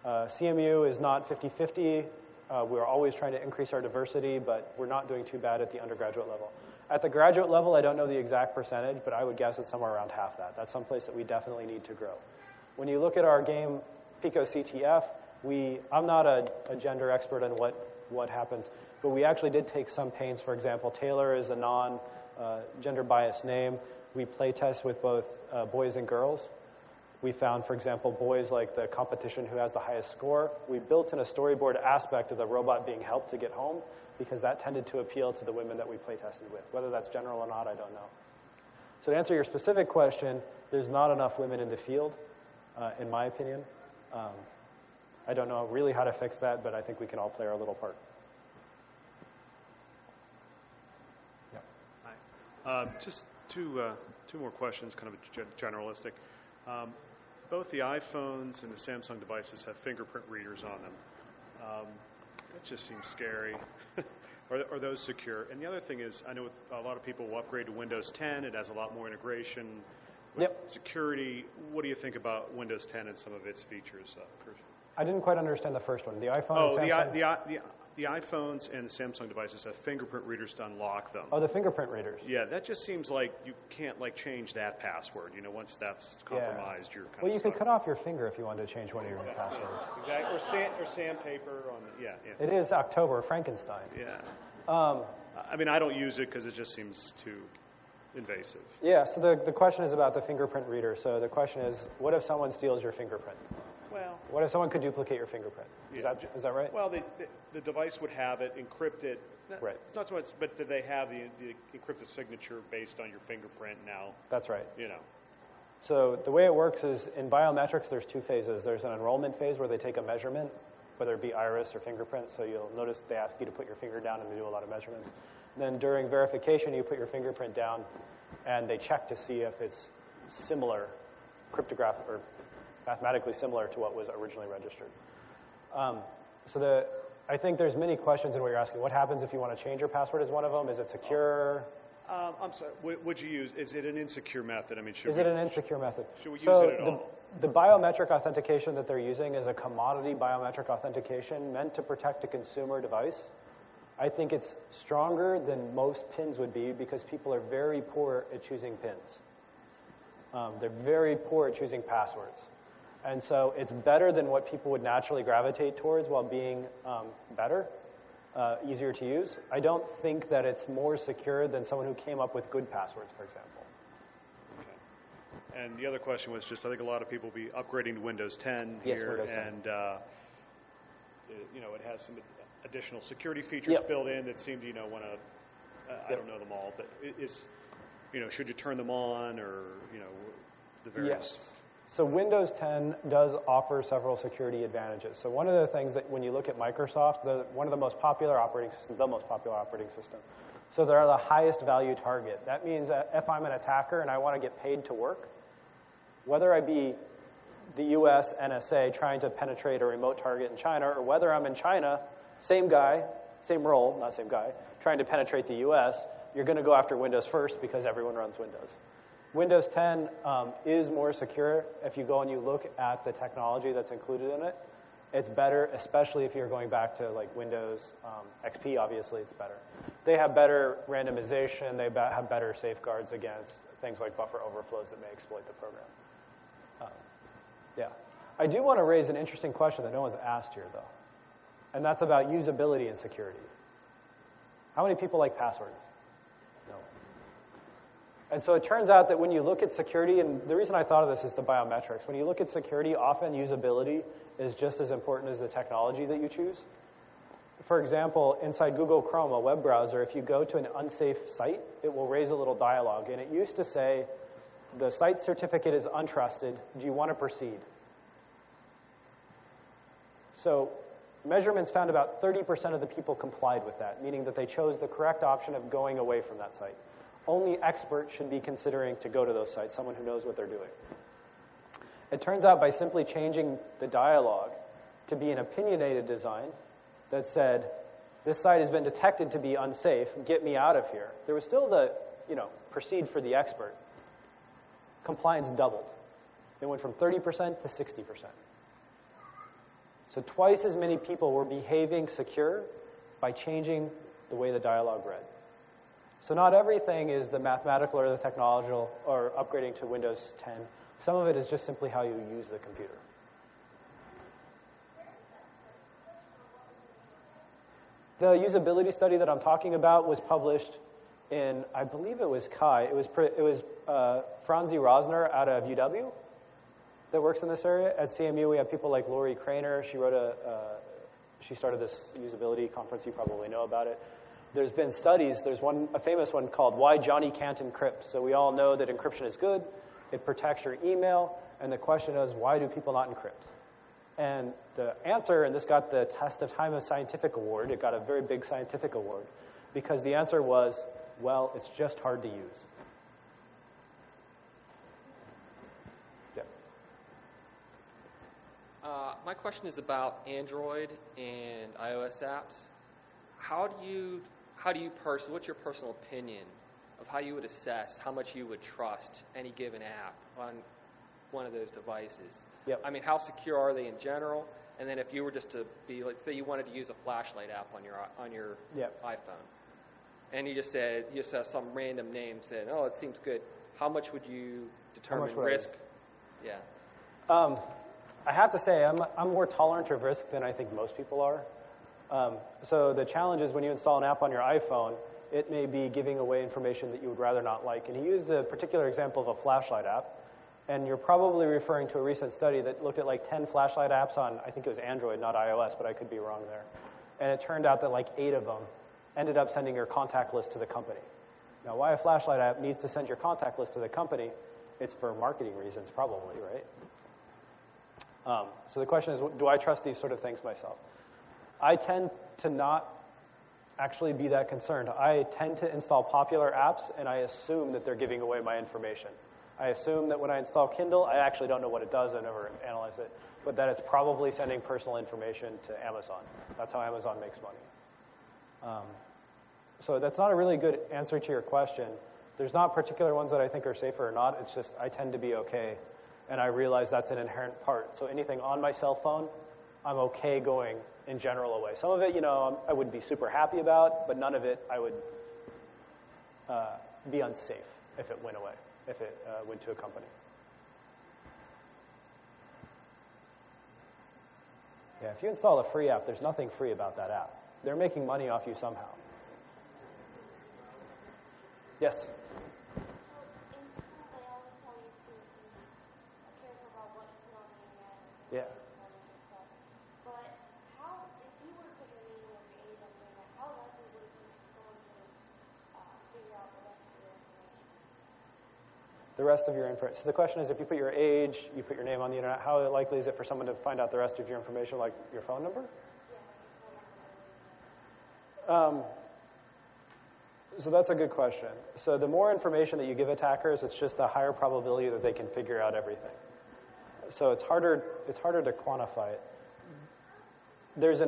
CMU is not 50-50. We're always trying to increase our diversity, but we're not doing too bad at the undergraduate level. At the graduate level, I don't know the exact percentage, but I would guess it's somewhere around half that. That's someplace that we definitely need to grow. When you look at our game, Pico CTF, I'm not a gender expert on what happens, but we actually did take some pains. For example, Taylor is a non-gender biased name. We play test with both boys and girls. We found, for example, boys like the competition who has the highest score. We built in a storyboard aspect of the robot being helped to get home because that tended to appeal to the women that we play tested with. Whether that's general or not, I don't know. So to answer your specific question, there's not enough women in the field, in my opinion. I don't know really how to fix that, but I think we can all play our little part. Hi. Just two more questions, kind of generalistic. Both the iPhones and the Samsung devices have fingerprint readers on them. That just seems scary. Are those secure? And the other thing is, I know a lot of people will upgrade to Windows 10. It has a lot more integration with security. What do you think about Windows 10 and some of its features? I didn't quite understand the first one. The iPhone. Oh, the iPhones and the Samsung devices have fingerprint readers to unlock them. Oh, the fingerprint readers. Yeah, that just seems like you can't change that password. Once that's compromised, you're kind of. Well, you stuck. could cut off your finger if you wanted to change one of your passwords. Exactly, or sandpaper on the. Yeah. It is October, Frankenstein. Yeah. I mean, I don't use it because it just seems too invasive. Yeah. So the question is about the fingerprint reader. So the question is, what if someone steals your fingerprint? Well, what if someone could duplicate your fingerprint? Is that right? Well, the device would have it encrypted. Right. It's not so much, but do they have the encrypted signature based on your fingerprint now? That's right. So the way it works is in biometrics, there's two phases. There's an enrollment phase where they take a measurement, whether it be iris or fingerprint. So you'll notice they ask you to put your finger down and they do a lot of measurements. Then during verification, you put your fingerprint down and they check to see if it's similar, cryptographic or mathematically similar to what was originally registered. I think there's many questions in what you're asking. What happens if you want to change your password is one of them? Is it secure? I'm sorry. Would you use? Is it an insecure method? I mean, is it an insecure method? Should we use it at all? The biometric authentication that they're using is a commodity biometric authentication meant to protect a consumer device. I think it's stronger than most pins would be because people are very poor at choosing pins. They're very poor at choosing passwords. And so it's better than what people would naturally gravitate towards while being better, easier to use. I don't think that it's more secure than someone who came up with good passwords, for example. Okay. And the other question was just, I think a lot of people will be upgrading to Windows 10 yes, here, Windows 10. And it has some additional security features built in that seem to want to. I don't know them all, but should you turn them on or the various. Yes. So Windows 10 does offer several security advantages. So one of the things that when you look at Microsoft, one of the most popular operating systems, the most popular operating system. So they're the highest value target. That means that if I'm an attacker and I want to get paid to work, whether I be the US NSA trying to penetrate a remote target in China, or whether I'm in China, same guy, same role, not same guy, trying to penetrate the US, you're going to go after Windows first because everyone runs Windows. Windows 10 is more secure. If you go and you look at the technology that's included in it, it's better, especially if you're going back to Windows XP, obviously it's better. They have better randomization. They have better safeguards against things like buffer overflows that may exploit the program. I do want to raise an interesting question that no one's asked here, though, and that's about usability and security. How many people like passwords? No. And so it turns out that when you look at security, and the reason I thought of this is the biometrics. When you look at security, often usability is just as important as the technology that you choose. For example, inside Google Chrome, a web browser, if you go to an unsafe site, it will raise a little dialog. And it used to say, the site certificate is untrusted. Do you want to proceed? So measurements found about 30% of the people complied with that, meaning that they chose the correct option of going away from that site. Only experts should be considering to go to those sites, someone who knows what they're doing. It turns out by simply changing the dialogue to be an opinionated design that said, this site has been detected to be unsafe, get me out of here. There was still the, proceed for the expert. Compliance doubled. It went from 30% to 60%. So twice as many people were behaving secure by changing the way the dialogue read. So not everything is the mathematical or the technological or upgrading to Windows 10. Some of it is just simply how you use the computer. The usability study that I'm talking about was published in, I believe it was Kai. It was Franzi Rosner out of UW that works in this area. At CMU, we have people like Lori Craner. She started this usability conference. You probably know about it. There's been studies. There's a famous one called Why Johnny Can't Encrypt. So we all know that encryption is good. It protects your email. And the question is, why do people not encrypt? And the answer, and this got the Test of Time of Scientific Award. It got a very big scientific award. Because the answer was, well, it's just hard to use. Yeah. My question is about Android and iOS apps. What's your personal opinion of how you would assess how much you would trust any given app on one of those devices? Yep. I mean, how secure are they in general? And then if you were just to be, let's say you wanted to use a flashlight app on your yep. iPhone, and you just saw some random name said, oh, it seems good. How much would you determine risk? Yeah. I have to say, I'm more tolerant of risk than I think most people are. So the challenge is when you install an app on your iPhone, it may be giving away information that you would rather not like. And he used a particular example of a flashlight app. And you're probably referring to a recent study that looked at like 10 flashlight apps on, I think it was Android, not iOS, but I could be wrong there. And it turned out that like 8 of them ended up sending your contact list to the company. Now, why a flashlight app needs to send your contact list to the company, it's for marketing reasons probably, right? So the question is, do I trust these sort of things myself? I tend to not actually be that concerned. I tend to install popular apps, and I assume that they're giving away my information. I assume that when I install Kindle, I actually don't know what it does. I never analyze it, but that it's probably sending personal information to Amazon. That's how Amazon makes money. So that's not a really good answer to your question. There's not particular ones that I think are safer or not. It's just I tend to be okay, and I realize that's an inherent part. So anything on my cell phone, I'm okay going in general away. Some of it, I would be super happy about, but none of it I would be unsafe if it went away, if it went to a company. Yeah, if you install a free app, there's nothing free about that app. They're making money off you somehow. Yes? Yeah. The rest of your information. So the question is, if you put your age, you put your name on the internet, how likely is it for someone to find out the rest of your information, like your phone number? So that's a good question. So the more information that you give attackers, it's just a higher probability that they can figure out everything. So it's harder to quantify it. There's a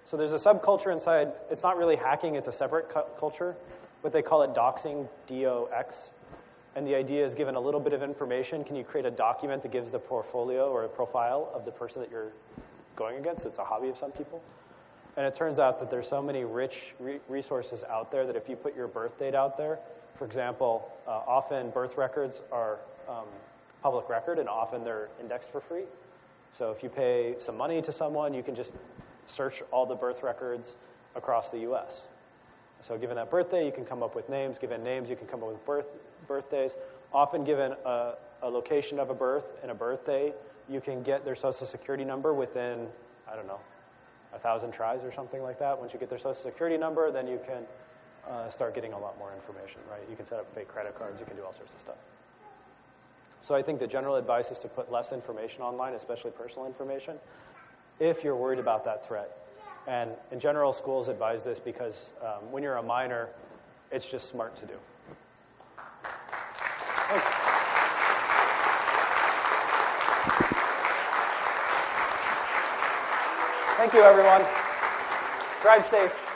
subculture inside. It's not really hacking. It's a separate culture, but they call it doxing, D-O-X. And the idea is, given a little bit of information, can you create a document that gives the portfolio or a profile of the person that you're going against? It's a hobby of some people. And it turns out that there's so many rich resources out there that if you put your birth date out there, for example, often birth records are public record, and often they're indexed for free. So if you pay some money to someone, you can just search all the birth records across the U.S. So given that birthday, you can come up with names. Given names, you can come up with birthdays. Often given a location of a birth and a birthday, you can get their social security number within, 1,000 tries or something like that. Once you get their social security number, then you can start getting a lot more information, right? You can set up fake credit cards. You can do all sorts of stuff. So I think the general advice is to put less information online, especially personal information, if you're worried about that threat. And in general, schools advise this because when you're a minor, it's just smart to do. Thanks. Thank you, everyone. Drive safe.